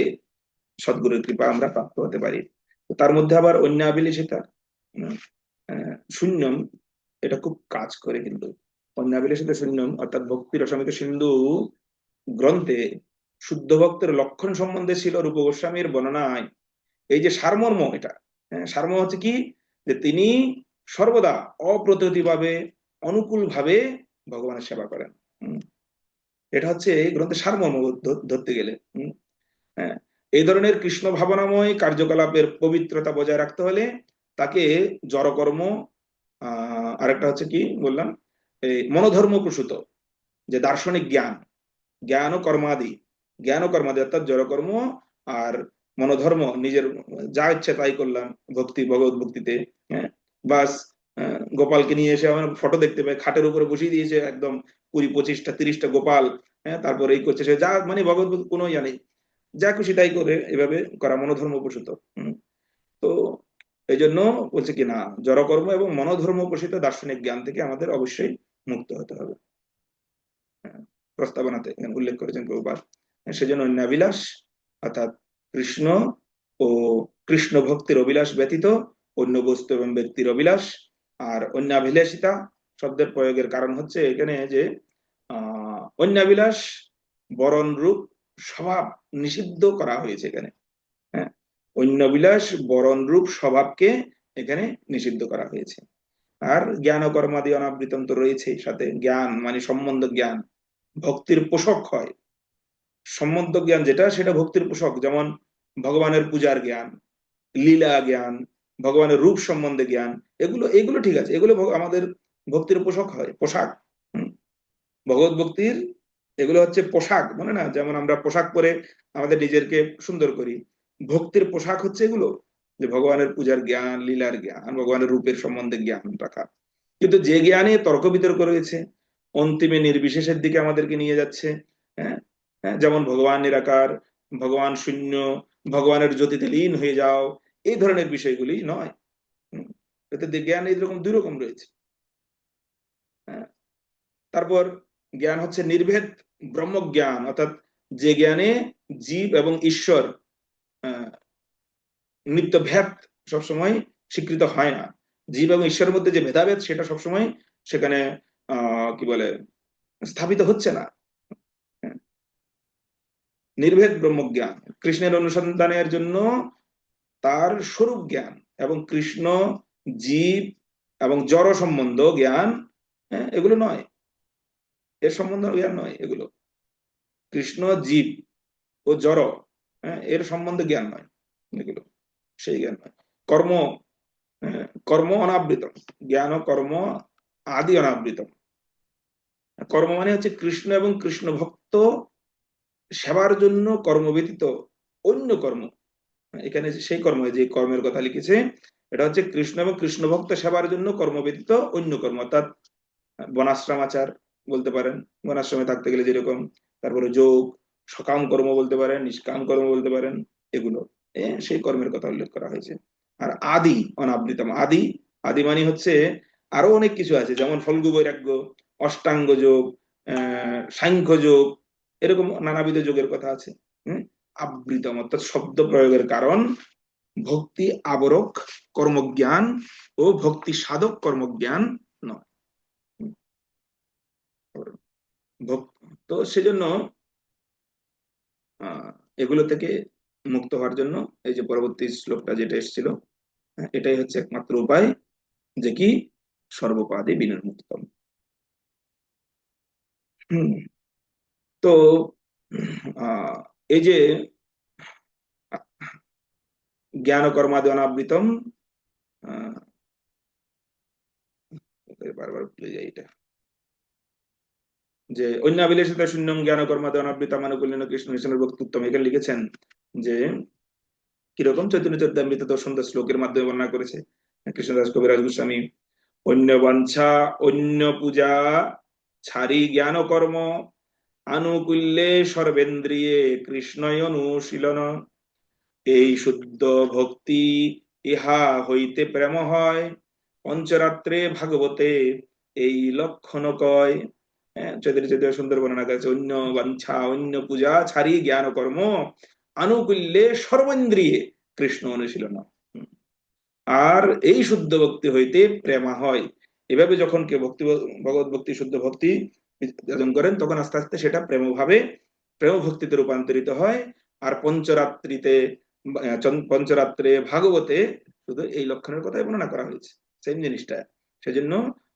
সদ্গুরুর কৃপা আমরা প্রাপ্ত হতে পারি। তার মধ্যে আবার অন্যাভিলাষিতা, শূন্যম, এটা খুব কাজ করে। কিন্তু অন্যাভিলাষিতা শূন্যম অর্থাৎ ভক্তি রসামিত সিন্ধু গ্রন্থে শুদ্ধ ভক্তের লক্ষণ সম্বন্ধে ছিল রূপ গোস্বামীর বর্ণনায় এই যে সারমর্ম, এটা সারমর্ম হচ্ছে কি, যে তিনি সর্বদা অপ্রতিভাবে অনুকূল ভাবে ভগবানের সেবা করেন। এটা হচ্ছে এই গ্রন্থের সারমর্ম ধরতে গেলে। হ্যাঁ, এই ধরনের কৃষ্ণ ভাবনাময় কার্যকলাপের পবিত্রতা বজায় রাখতে হলে তাকে জড়কর্ম, আরেকটা হচ্ছে কি বললাম, এই মনোধর্ম প্রসূত যে দার্শনিক জ্ঞান, জ্ঞান ও কর্মাদি, জ্ঞান ও কর্মাদি অর্থাৎ জড়কর্ম আর মনোধর্ম, নিজের যা ইচ্ছে তাই করলাম ভক্তি, ভগবত ভক্তিতে, হ্যাঁ, বাস গোপালকে নিয়ে এসে আমার ফটো দেখতে পাই, খাটের উপরে বসিয়ে দিয়েছে একদম 20-25টা 30টা গোপাল, হ্যাঁ, তারপরে এই করছে, সে যা মানে ভগবত কোনো ইয়া নেই, যা খুশি তাই করে, এভাবে করা মনোধর্ম প্রসূত। তো এই জন্য বলছে কি না, জড়কর্ম এবং মনোধর্ম প্রসূত দার্শনিক জ্ঞান থেকে আমাদের অবশ্যই মুক্ত হতে হবে। প্রস্তাবনাতে এখানে উল্লেখ করেছেন প্রভুপাদ। সেজন্য অন্যাবিলাস অর্থাৎ কৃষ্ণ ও কৃষ্ণ ভক্তির অভিলাষ ব্যতীত অন্য বস্তু এবং ব্যক্তির অভিলাষ। আর অন্যাভিলাষিতা শব্দের প্রয়োগের কারণ হচ্ছে এখানে যে অন্যাবিলাস বরণ রূপ স্বভাব নিষিদ্ধ করা হয়েছে এখানে। হ্যাঁ, অন্যাবিলাস বরণ রূপ স্বভাবকে এখানে নিষিদ্ধ করা হয়েছে। আর জ্ঞান ও কর্মাদি অনাবৃতম তো রয়েছে সাথে। জ্ঞান মানে সম্বন্ধ জ্ঞান, ভক্তির পোষক হয়। সম্বন্ধ জ্ঞান যেটা, সেটা ভক্তির পোষক, যেমন ভগবানের পূজার জ্ঞান, লীলা জ্ঞান, ভগবানের রূপ সম্বন্ধে জ্ঞান, এগুলো এগুলো ঠিক আছে, এগুলো আমাদের ভক্তির পোষক হয়, পোশাক। ভগবত ভক্তির এগুলো হচ্ছে পোশাক, মানে না, যেমন আমরা পোশাক পরে আমাদের নিজেকে সুন্দর করি, ভক্তির পোশাক হচ্ছে এগুলো, যে ভগবানের পূজার জ্ঞান, লীলার জ্ঞান, ভগবানের রূপের সম্বন্ধে জ্ঞান রাখা। কিন্তু যে জ্ঞানে তর্ক বিতর্ক রয়েছে, অন্তিমে নির্বিশেষের দিকে আমাদেরকে নিয়ে যাচ্ছে, হ্যাঁ, যেমন ভগবান নিরাকার, ভগবান শূন্য, ভগবানের জ্যোতিতে লীন হয়ে যাও, এই ধরনের বিষয়গুলি নয়। এতে জ্ঞান এইরকম 2 রকম রয়েছে। তারপর জ্ঞান হচ্ছে নির্ভেদ ব্রহ্মজ্ঞান, অর্থাৎ যে জ্ঞানে জীব এবং ঈশ্বর নিত্য ভেদ সবসময় স্বীকৃত হয় না। জীব এবং ঈশ্বরের মধ্যে যে ভেদাভেদ, সেটা সবসময় সেখানে কি বলে স্থাপিত হচ্ছে না। নির্ভেদ ব্রহ্মজ্ঞান কৃষ্ণের অনুসন্ধানের জন্য তার স্বরূপ জ্ঞান এবং কৃষ্ণ, জীব এবং জড় সম্বন্ধ জ্ঞান, এগুলো নয়, এর সম্বন্ধ জ্ঞান নয় এগুলো। কৃষ্ণ, জীব ও জড়, এর সম্বন্ধে জ্ঞান নয় এগুলো, সেই জ্ঞান নয়। কর্ম, কর্ম অনাবৃতম, জ্ঞান ও কর্ম আদি অনাবৃতম। কর্ম মানে হচ্ছে কৃষ্ণ এবং কৃষ্ণ ভক্ত সেবার জন্য কর্ম ব্যতীত অন্য কর্ম। এখানে সেই কর্ম, যে কর্মের কথা লিখেছে, এটা হচ্ছে কৃষ্ণ এবং কৃষ্ণ ভক্ত সেবার জন্য কর্ম ব্যতীত অন্য কর্ম, অর্থাৎ বনাশ্রমাচার বলতে পারেন, বনাশ্রমে থাকতে গেলে যেরকম, তারপরে যোগ, সকাম কর্ম বলতে পারেন, নিষ্কাম কর্ম বলতে পারেন, এগুলো সেই কর্মের কথা উল্লেখ করা হয়েছে। আর আদি অনাবৃতম, আদি, আদি মানে হচ্ছে আরো অনেক কিছু আছে, যেমন ফল্গু বৈরাগ্য, অষ্টাঙ্গ যোগ, সাংখ্য যোগ, এরকম নানাবিধ যোগের কথা আছে। আবৃতম অর্থাৎ শব্দ প্রয়োগের কারণ ভক্তি আবরক কর্মজ্ঞান ও ভক্তি সাধক কর্মজ্ঞান নয়। তো সেজন্য এগুলো থেকে মুক্ত হওয়ার জন্য এই যে পরবর্তী শ্লোকটা যেটা এসেছিল, এটাই হচ্ছে একমাত্র উপায়, যে কি সর্বপাদে বিনির্মুক্তম। তো এই যে জ্ঞান কর্মাদি অনাবৃতম, বারবার ভুলে যাই এটা, যে অন্যাবিলাসিতা শূন্যম জ্ঞান কর্মাদি অনাবৃতম আনুকূল্যেন কৃষ্ণ কৃষ্ণের বক্তৃত্বম, এখানে লিখেছেন যে কিরকম চৈতন্য চরিতামৃত দর্শন শ্লোকের মাধ্যমে বর্ণনা করেছে কৃষ্ণদাস কবিরাজ গোস্বামী। অন্য বাঞ্ছা অন্য পূজা ছাড়ি জ্ঞান কর্ম আনুকূল্যে সর্বেন্দ্রিয়ে কৃষ্ণয় অনুশীলন, এই শুদ্ধ ভক্তি ইহা হইতে প্রেম হয়, পঞ্চরাত্রে ভাগবতে এই লক্ষণ কয়। চৈতন্য চৈতন্য সুন্দর বর্ণনা করেছে, অন্য বাঞ্ছা অন্য পূজা ছাড়ি জ্ঞান কর্ম আনুকূল্যে সর্বেন্দ্রিয়ে কৃষ্ণ অনুশীলন। আর এই শুদ্ধ ভক্তি হইতে প্রেমা হয়। এভাবে যখন কেউ ভক্তি ভগবত ভক্তি শুদ্ধ ভক্তি অর্জন করেন, তখন আস্তে আস্তে সেটা প্রেমভাবে প্রেম ভক্তিতে রূপান্তরিত হয়। আর পঞ্চরাত্রে ভাগবতে শুধু এই লক্ষণের কথাই বর্ণনা করা হয়েছে, সেম জিনিসটা। সেজন্য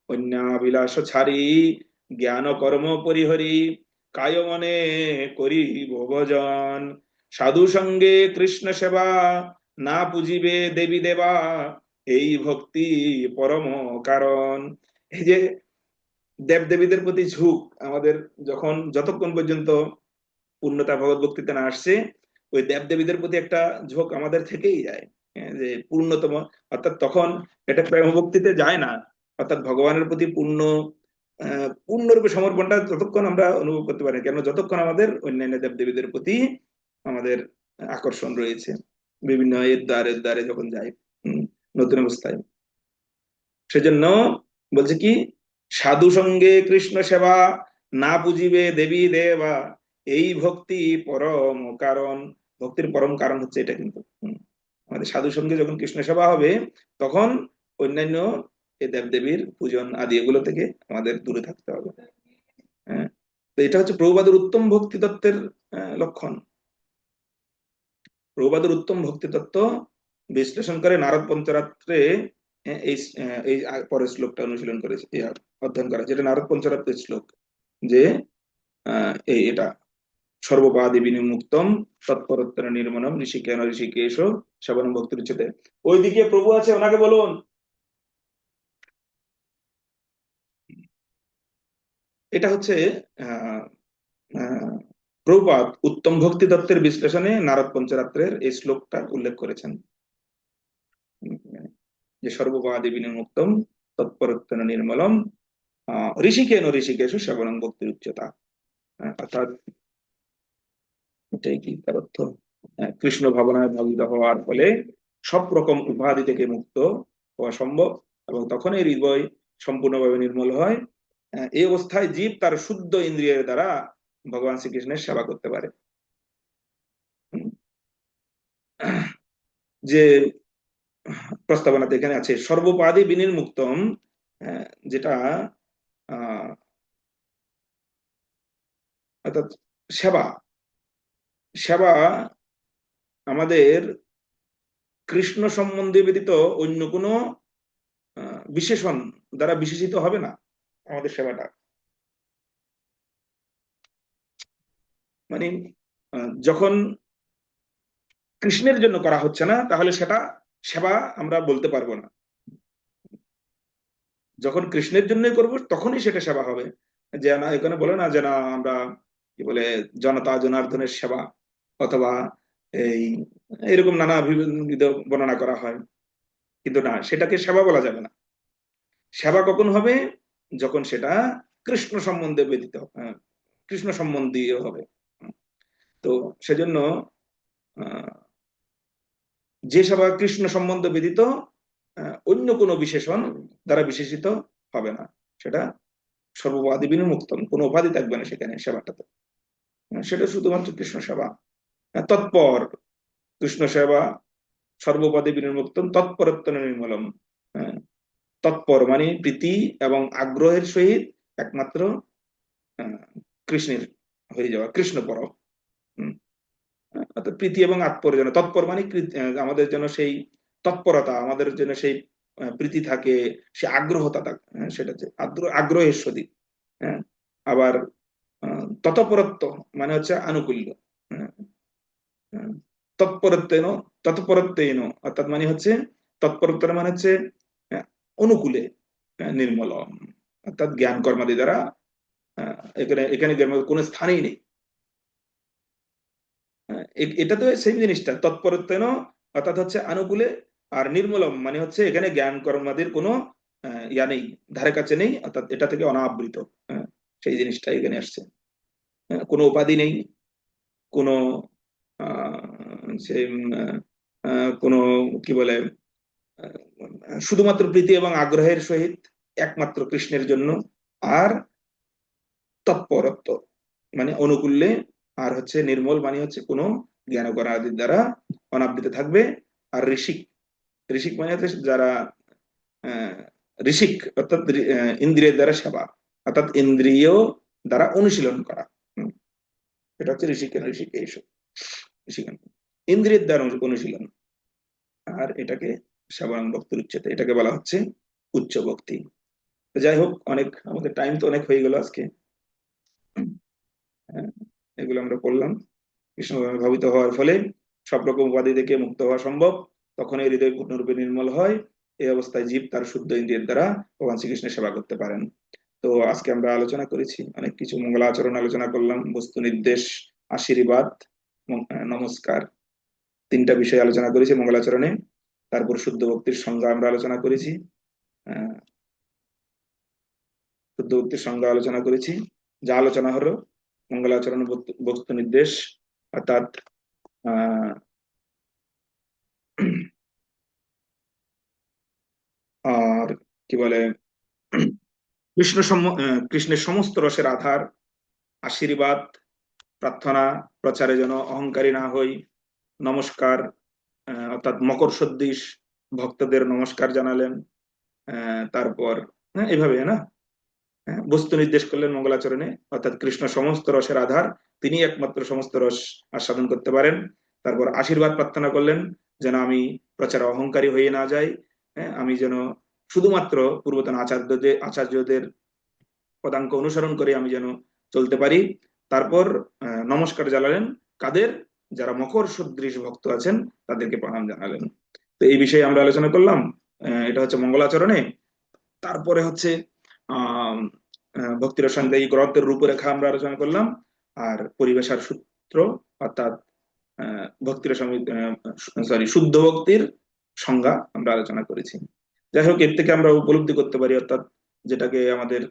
অন্যাবিলাস ছাড়ি জ্ঞান কর্ম পরিহরি কায় মনে করি ভজন, সাধু সঙ্গে কৃষ্ণ সেবা না পুজিবে দেবী দেবা, এই ভক্তি পরম কারণ। এই যে দেব দেবীদের প্রতি ঝুঁক আমাদের যতক্ষণ পর্যন্ত পূর্ণতা ভগবত ভক্তিতে না আসছে, ওই দেব দেবীদের প্রতি একটা ঝোঁক আমাদের থেকেই যায়, যে পূর্ণতম, অর্থাৎ তখন এটা প্রেম ভক্তিতে যায় না, অর্থাৎ ভগবানের প্রতি পূর্ণরূপে সমর্পণটা যতক্ষণ আমরা অনুভব করতে পারি, কেন যতক্ষণ আমাদের অন্যান্য দেব দেবীদের প্রতি আমাদের আকর্ষণ রয়েছে, বিভিন্ন এর দ্বারে যখন যাই নতুন অবস্থায়। সেজন্য বলছে কি, সাধু সঙ্গে কৃষ্ণ সেবা না পুজিবে দেবী দেবা, এই ভক্তি পরম কারণ। ভক্তির পরম কারণ হচ্ছে এটা, কিন্তু আমাদের সাধু সঙ্গে যখন কৃষ্ণ সেবা হবে, তখন অন্যান্য এই দেবদেবীর পূজন আদি এগুলো থেকে আমাদের দূরে থাকতে হবে। হ্যাঁ, তো এটা হচ্ছে প্রভুপাদের উত্তম ভক্তি তত্ত্বের লক্ষণ। প্রভুপাদের উত্তম ভক্তি তত্ত্ব বিশ্লেষণ করে নারদ পঞ্চরাত্রে এই এই পরের শ্লোকটা অনুশীলন করেছে, অধ্যয়ন করা, যেটা নারদ পঞ্চরাত্রের শ্লোক, যে এটা সর্বপাদি বিনির্মুক্তম তৎপরোত্তর নির্মলম ঋষিকেন ঋষিকেশ শ্রবণম ভক্তির উচ্চতে। ওইদিকে প্রভু আছে, ওনাকে বলুন। এটা হচ্ছে প্রভুপাদ উত্তম ভক্তি তত্ত্বের বিশ্লেষণে নারদ পঞ্চরাত্রের এই শ্লোকটা উল্লেখ করেছেন, যে সর্বপাদি বিনির্মুক্তম তৎপরোত্তর নির্মলম ঋষিকেন ঋষিকেশ শ্রবণম ভক্তির উচ্চতা। অর্থাৎ এটাই কি তার অর্থ, কৃষ্ণ ভাবনায় ভাবিত হওয়ার ফলে সব রকম উপাধি থেকে মুক্ত হওয়া সম্ভব, এবং তখন এই হৃদয় সম্পূর্ণভাবে নির্মল হয়। এই অবস্থায় জীব তার শুদ্ধ ইন্দ্রিয়ের দ্বারা ভগবান শ্রীকৃষ্ণের সেবা করতে পারে। যে প্রস্তাবনাতে এখানে আছে সর্বপাদি বিনির্মুক্তম, যেটা অর্থাৎ সেবা সেবা আমাদের কৃষ্ণ সম্বন্ধে ব্যতীত অন্য কোনো বিশেষণ দ্বারা বিশেষিত হবে না। আমাদের সেবাটা মানে যখন কৃষ্ণের জন্য করা হচ্ছে না, তাহলে সেটা সেবা আমরা বলতে পারবো না। যখন কৃষ্ণের জন্যই করবো, তখনই সেটা সেবা হবে। যে না, এখানে বলে না যে না আমরা কি বলে জনতা জনার্দনের সেবা, অথবা এই এরকম নানা বিধ বর্ণনা করা হয়, কিন্তু না, সেটাকে সেবা বলা যাবে না। সেবা কখন হবে? যখন সেটা কৃষ্ণ সম্বন্ধে ব্যতীত কৃষ্ণ সম্বন্ধীয় হবে। তো সেজন্য যে সেবা কৃষ্ণ সম্বন্ধ ব্যতীত অন্য কোনো বিশেষণ দ্বারা বিশেষিত হবে না, সেটা সর্ববাদী বিনির্মুক্তম, কোনো উপাধি থাকবে না সেখানে সেবাটাতে। সেটা শুধুমাত্র কৃষ্ণ সেবা। তৎপর কৃষ্ণ সেবা সর্বপদে বিনির্মুক্তম তৎপরত্ব নির্মলম। তৎপর মানে প্রীতি এবং আগ্রহের সহিত একমাত্র কৃষ্ণের হয়ে যাওয়া, কৃষ্ণপর। অর্থাৎ প্রীতি এবং আত্মর জন্য তৎপর মানে আমাদের জন্য সেই তৎপরতা, আমাদের জন্য সেই প্রীতি থাকে, সে আগ্রহতা থাকে, সেটা হচ্ছে আগ্রহের সহিত। আবার তৎপরত্ব মানে হচ্ছে আনুকূল্য। তৎপরত্বেন তৎপরত্বেন অর্থাৎ মানে হচ্ছে তৎপরত্ব মানে হচ্ছে অনুকূলে নির্মল, অর্থাৎ জ্ঞান কর্মাদি দ্বারা এখানে এখানে কোনো স্থানেই নেই। এটা তো সেম জিনিসটা, তৎপরত্বেন অর্থাৎ হচ্ছে আনুকূলে, আর নির্মলম মানে হচ্ছে এখানে জ্ঞান কর্মাদির কোনো ইয়া নেই, ধারে কাছে নেই, অর্থাৎ এটা থেকে অনাবৃত। সেই জিনিসটা এখানে আসছে। কোনো উপাধি নেই, কোনো সে কোনো কি বলে শুধুমাত্র প্রীতি এবং আগ্রহের সহিত একমাত্র কৃষ্ণের জন্য, আর তৎপরত্ব মানে অনুকূল্যে, আর হচ্ছে নির্মল মানে হচ্ছে কোনো জ্ঞান করাদির দ্বারা অনাবৃত থাকবে। আর ঋষিক, ঋষিক মানে হচ্ছে যারা ঋষিক অর্থাৎ ইন্দ্রিয়ের দ্বারা সেবা, অর্থাৎ ইন্দ্রিয় দ্বারা অনুশীলন করা। এটা হচ্ছে ঋষিকেন, ঋষিকেন ইন্দ্রিয়ের দ্বারা অনুশীলন, আর এটাকে সেবাং ভক্তির উচ্চতে, এটাকে বলা হচ্ছে উচ্চ ভক্তি। যাই হোক, অনেক আমাদের টাইম তো অনেক হয়ে গেল আজকে। এগুলো আমরা পড়লাম। কৃষ্ণ ভাবিত হওয়ার ফলে সব রকম উপাধি থেকে মুক্ত হওয়া সম্ভব, তখন এই হৃদয় পূর্ণরূপে নির্মল হয়। এই অবস্থায় জীব তার শুদ্ধ ইন্দ্রিয়ের দ্বারা ভগবান শ্রীকৃষ্ণের সেবা করতে পারেন। তো আজকে আমরা আলোচনা করেছি অনেক কিছু, মঙ্গলাচরণ আলোচনা করলাম, বস্তু নির্দেশ, আশীর্বাদ, নমস্কার, তিনটা বিষয় আলোচনা করেছি মঙ্গলাচরণে। তারপর শুদ্ধ ভক্তির সংজ্ঞা আমরা আলোচনা করেছি, শুদ্ধ ভক্তির সংজ্ঞা আলোচনা করেছি। যা আলোচনা হলো মঙ্গলাচরণ বস্তু নির্দেশ, অর্থাৎ আর কি বলে কৃষ্ণের সমস্ত রসের আধার, আশীর্বাদ, প্রার্থনা, প্রচারে যেন অহংকারী না হই, নমস্কার অর্থাৎ মকর সদৃশ ভক্তদের নমস্কার জানালেন। তারপর এভাবে না বস্তু নির্দেশ করলেন মঙ্গলাচরণে, অর্থাৎ কৃষ্ণ সমস্ত রসের আধার, তিনি একমাত্র সমস্ত রস আস্বাদন করতে পারেন। তারপর আশীর্বাদ প্রার্থনা করলেন যেন আমি প্রচারে অহংকারী হয়ে না যাই, আমি যেন শুধুমাত্র পূর্বতন আচার্যদের পদাঙ্ক অনুসরণ করে আমি যেন চলতে পারি। তারপর নমস্কার জানালেন কাদের, যারা মকর সদৃশ ভক্ত আছেন তাদেরকে প্রণাম জানালেন। তো এই বিষয়ে আমরা আলোচনা করলাম, এটা হচ্ছে মঙ্গলাচরণে। তারপরে হচ্ছে ভক্তির সঙ্গে এই গ্রন্থের রূপরেখা আমরা আলোচনা করলাম, আর পরিবেশার সূত্র অর্থাৎ ভক্তির শুদ্ধ ভক্তির সংজ্ঞা আমরা আলোচনা করেছি। যাই হোক, এর থেকে আমরা উপলব্ধি করতে পারি, অর্থাৎ যেটাকে আমাদের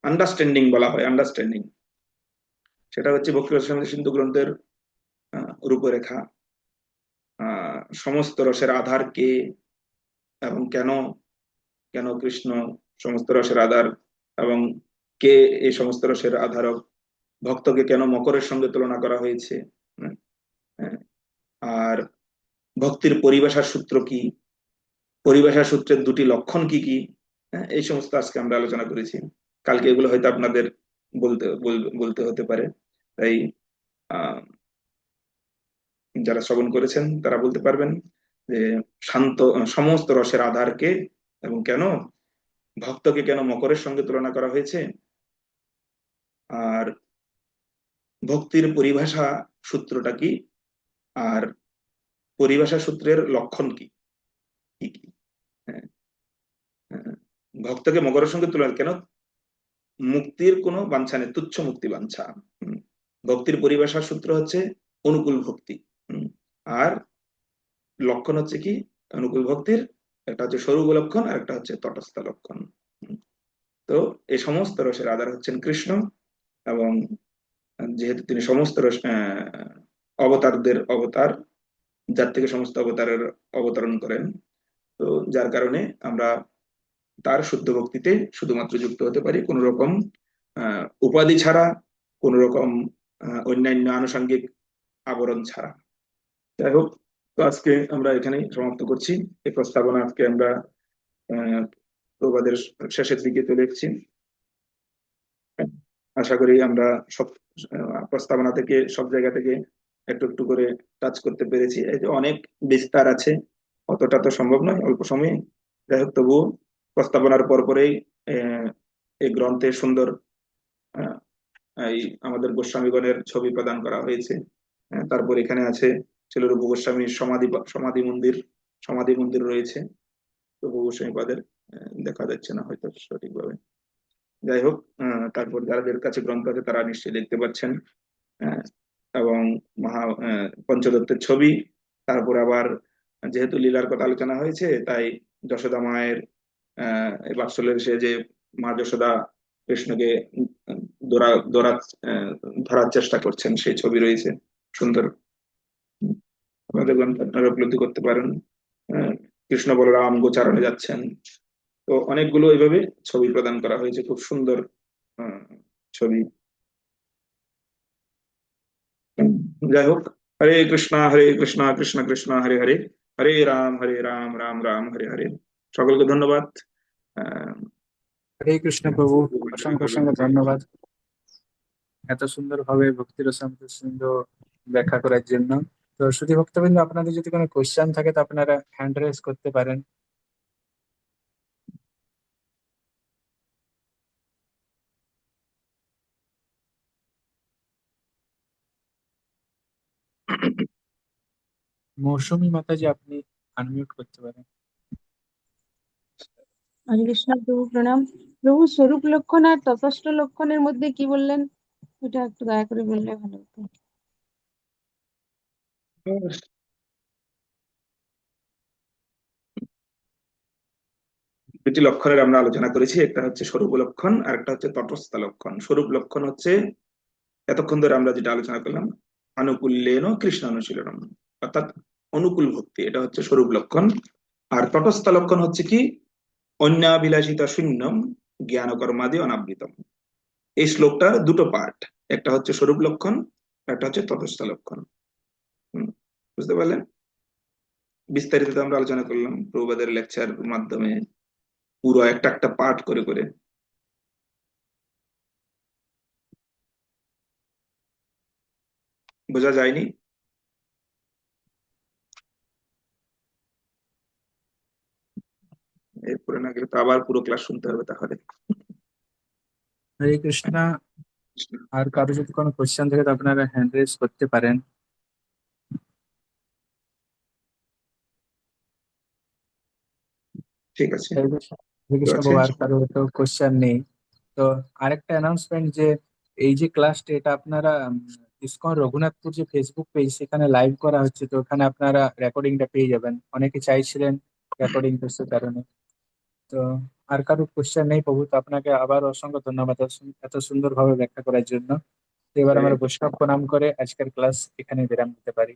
আন্ডারস্ট্যান্ডিং বলা হয়, আন্ডারস্ট্যান্ডিং, সেটা হচ্ছে ভক্তির সিন্ধু গ্রন্থের রূপরেখা। সমস্ত রসের আধার কে এবং কেন, কেন কৃষ্ণ সমস্ত রসের আধার, এবং কে এই সমস্ত রসের আধারক, ভক্তকে কেন মকরের সঙ্গে তুলনা করা হয়েছে, আর ভক্তির পরিভাষার সূত্র কি, পরিভাষার সূত্রের দুটি লক্ষণ কি কি, এই সমস্ত আজকে আমরা আলোচনা করেছি। কালকে এগুলো হয়তো আপনাদের বলতে হতে পারে, তাই যারা শ্রবণ করেছেন তারা বলতে পারবেন যে শান্ত সমস্ত রসের আধার কে এবং কেন, ভক্তকে কেন মকরের সঙ্গে তুলনা করা হয়েছে, আর ভক্তির পরিভাষা সূত্রটা কি, আর পরিভাষা সূত্রের লক্ষণ কি কি কি। ভক্তকে মকরের সঙ্গে তুলনা কেন, মুক্তির কোনো বাঞ্ছা নেই, তুচ্ছ মুক্তি বাঞ্ছা। ভক্তির পরিভাষার সূত্র হচ্ছে অনুকূল ভক্তি, আর লক্ষণ হচ্ছে কি অনুকূল ভক্তির, একটা হচ্ছে স্বরূপ লক্ষণ আর একটা হচ্ছে তটস্থ লক্ষণ। তো এই সমস্ত রসের আধার হচ্ছেন কৃষ্ণ, এবং যেহেতু তিনি সমস্ত রস অবতারদের অবতার, যার থেকে সমস্ত অবতারের অবতরণ করেন, তো যার কারণে আমরা তার শুদ্ধ ভক্তিতে শুধুমাত্র যুক্ত হতে পারি, কোন রকম উপাধি ছাড়া, কোন রকম অন্যান্য আনুষঙ্গিক আবরণ ছাড়া। যাই হোক, তো আজকে আমরা এখানেই সমাপ্ত করছি এই প্রস্তাবনা। আজকে আমরা প্রবাদের শেষের দিকে চলে এসেছি। আশা করি আমরা সব প্রস্তাবনা থেকে, সব জায়গা থেকে একটু একটু করে টাচ করতে পেরেছি। এই যে অনেক বিস্তার আছে, অতটা তো সম্ভব নয় অল্প সময়ে। যাই হোক, তবুও প্রস্তাবনার পরপরেই এই গ্রন্থে সুন্দর আহ, এই আমাদের গোস্বামীগণের ছবি প্রদান করা হয়েছে। তারপর এখানে আছে শিলরূপ গোস্বামীর সমাধি মন্দির রয়েছে রূপ গোস্বামী পাদের। দেখা যাচ্ছে না হয়তো সঠিকভাবে। যাই হোক, তারপর যাদের কাছে গ্রন্থ আছে তারা নিশ্চয়ই দেখতে পাচ্ছেন। আহ, এবং পঞ্চদত্তের ছবি। তারপর আবার যেহেতু লীলার কথা আলোচনা হয়েছে, তাই যশোদা মায়ের এই বাৎসল্যের সে যে মা যশোদা কৃষ্ণকে দৌড়া দৌড়া ধরার চেষ্টা করছেন, সেই ছবি রয়েছে সুন্দর। আপনাদের গ্রন্থ আপনারা উপলব্ধি করতে পারেন। কৃষ্ণ বলরাম গোচারণে যাচ্ছেন। তো অনেকগুলো এইভাবে ছবি প্রদান করা হয়েছে, খুব সুন্দর ছবি। যাই হোক, হরে কৃষ্ণ কৃষ্ণ কৃষ্ণ হরে হরে, হরে রাম রাম রাম হরে হরে। সকলকে ধন্যবাদ। আহ হরে কৃষ্ণ প্রভু, অসংখ্য অসংখ্য ধন্যবাদ এত সুন্দরভাবে ভক্তি রসামৃত সিন্ধু ব্যাখ্যা করার জন্য। তো শুধু ভক্তবৃন্দ, আপনাদের যদি কোনো কোশ্চেন থাকে তো আপনারা হ্যান্ড রেজ করতে পারেন। মৌসুমী মাতাজি, আপনি আনমিউট করতে পারেন। হরে কৃষ্ণ প্রভু, প্রণাম প্রভু। স্বরূপ লক্ষণ আর ততস্থ লক্ষণের মধ্যে কি বললেন, এটা একটু দয়া করে বললে ভালো হতো। দুটি লক্ষণের আমরা আলোচনা করেছি, একটা হচ্ছে স্বরূপ লক্ষণ আর একটা হচ্ছে তটস্থ লক্ষণ। স্বরূপ লক্ষণ হচ্ছে এতক্ষণ ধরে আমরা যেটা আলোচনা করলাম, আনুকূল্যেন কৃষ্ণানুশীলনম, অর্থাৎ অনুকূল ভক্তি, এটা হচ্ছে স্বরূপ লক্ষণ। আর তটস্থ লক্ষণ হচ্ছে কি, অন্যাবিলাসিতা শূন্যম জ্ঞান কর্মাদি অনাবৃতম। এই শ্লোকটার দুটো পার্ট, একটা হচ্ছে স্বরূপ লক্ষণ, একটা হচ্ছে তটস্থ লক্ষণ। বুঝতে পারলেন? বিস্তারিত আমরা আলোচনা করলাম প্রভুপাদের লেকচার মাধ্যমে, পুরো একটা একটা পার্ট করে করে। বোঝা যায়নি? এরপরে না গেলে তো আবার পুরো ক্লাস শুনতে হবে তাহলে। হরে কৃষ্ণ। আর কারো যদি কোনো কোশ্চেন থাকে তো আপনারা হ্যান্ড রেজ করতে পারেন। ঠিক আছে। হরে কৃষ্ণ। হরে কৃষ্ণ আছে। বাবু, আর কারো তো কোশ্চেন নেই। তো আরেকটা অ্যানাউন্সমেন্ট, যে এই যে ক্লাসটা, এটা আপনারা ইসকন রঘুনাথপুর যে ফেসবুক পেজ, সেখানে লাইভ করা হচ্ছে। তো ওখানে আপনারা রেকর্ডিংটা পেয়ে যাবেন। অনেকে চাইছিলেন রেকর্ডিং করতে, কারণে। তো আর কারো কোশ্চেন নেই প্রভু, তো আপনাকে আবার অসংখ্য ধন্যবাদ এত সুন্দরভাবে ব্যাখ্যা করার জন্য। তো এবার আমরা বৈষ্ণব প্রণাম করে আজকের ক্লাস এখানে বিরাম দিতে পারি।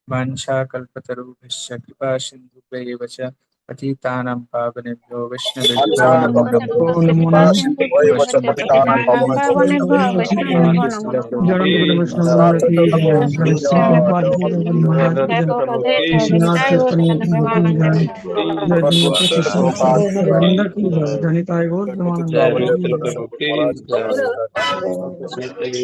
वाञ्छा कल्पतरुभ्यश्च कृपा सिन्धुभ्यैव च पतितानां पावनेभ्यो वैष्णवेभ्यो नमो नमः। नमो नमः। जय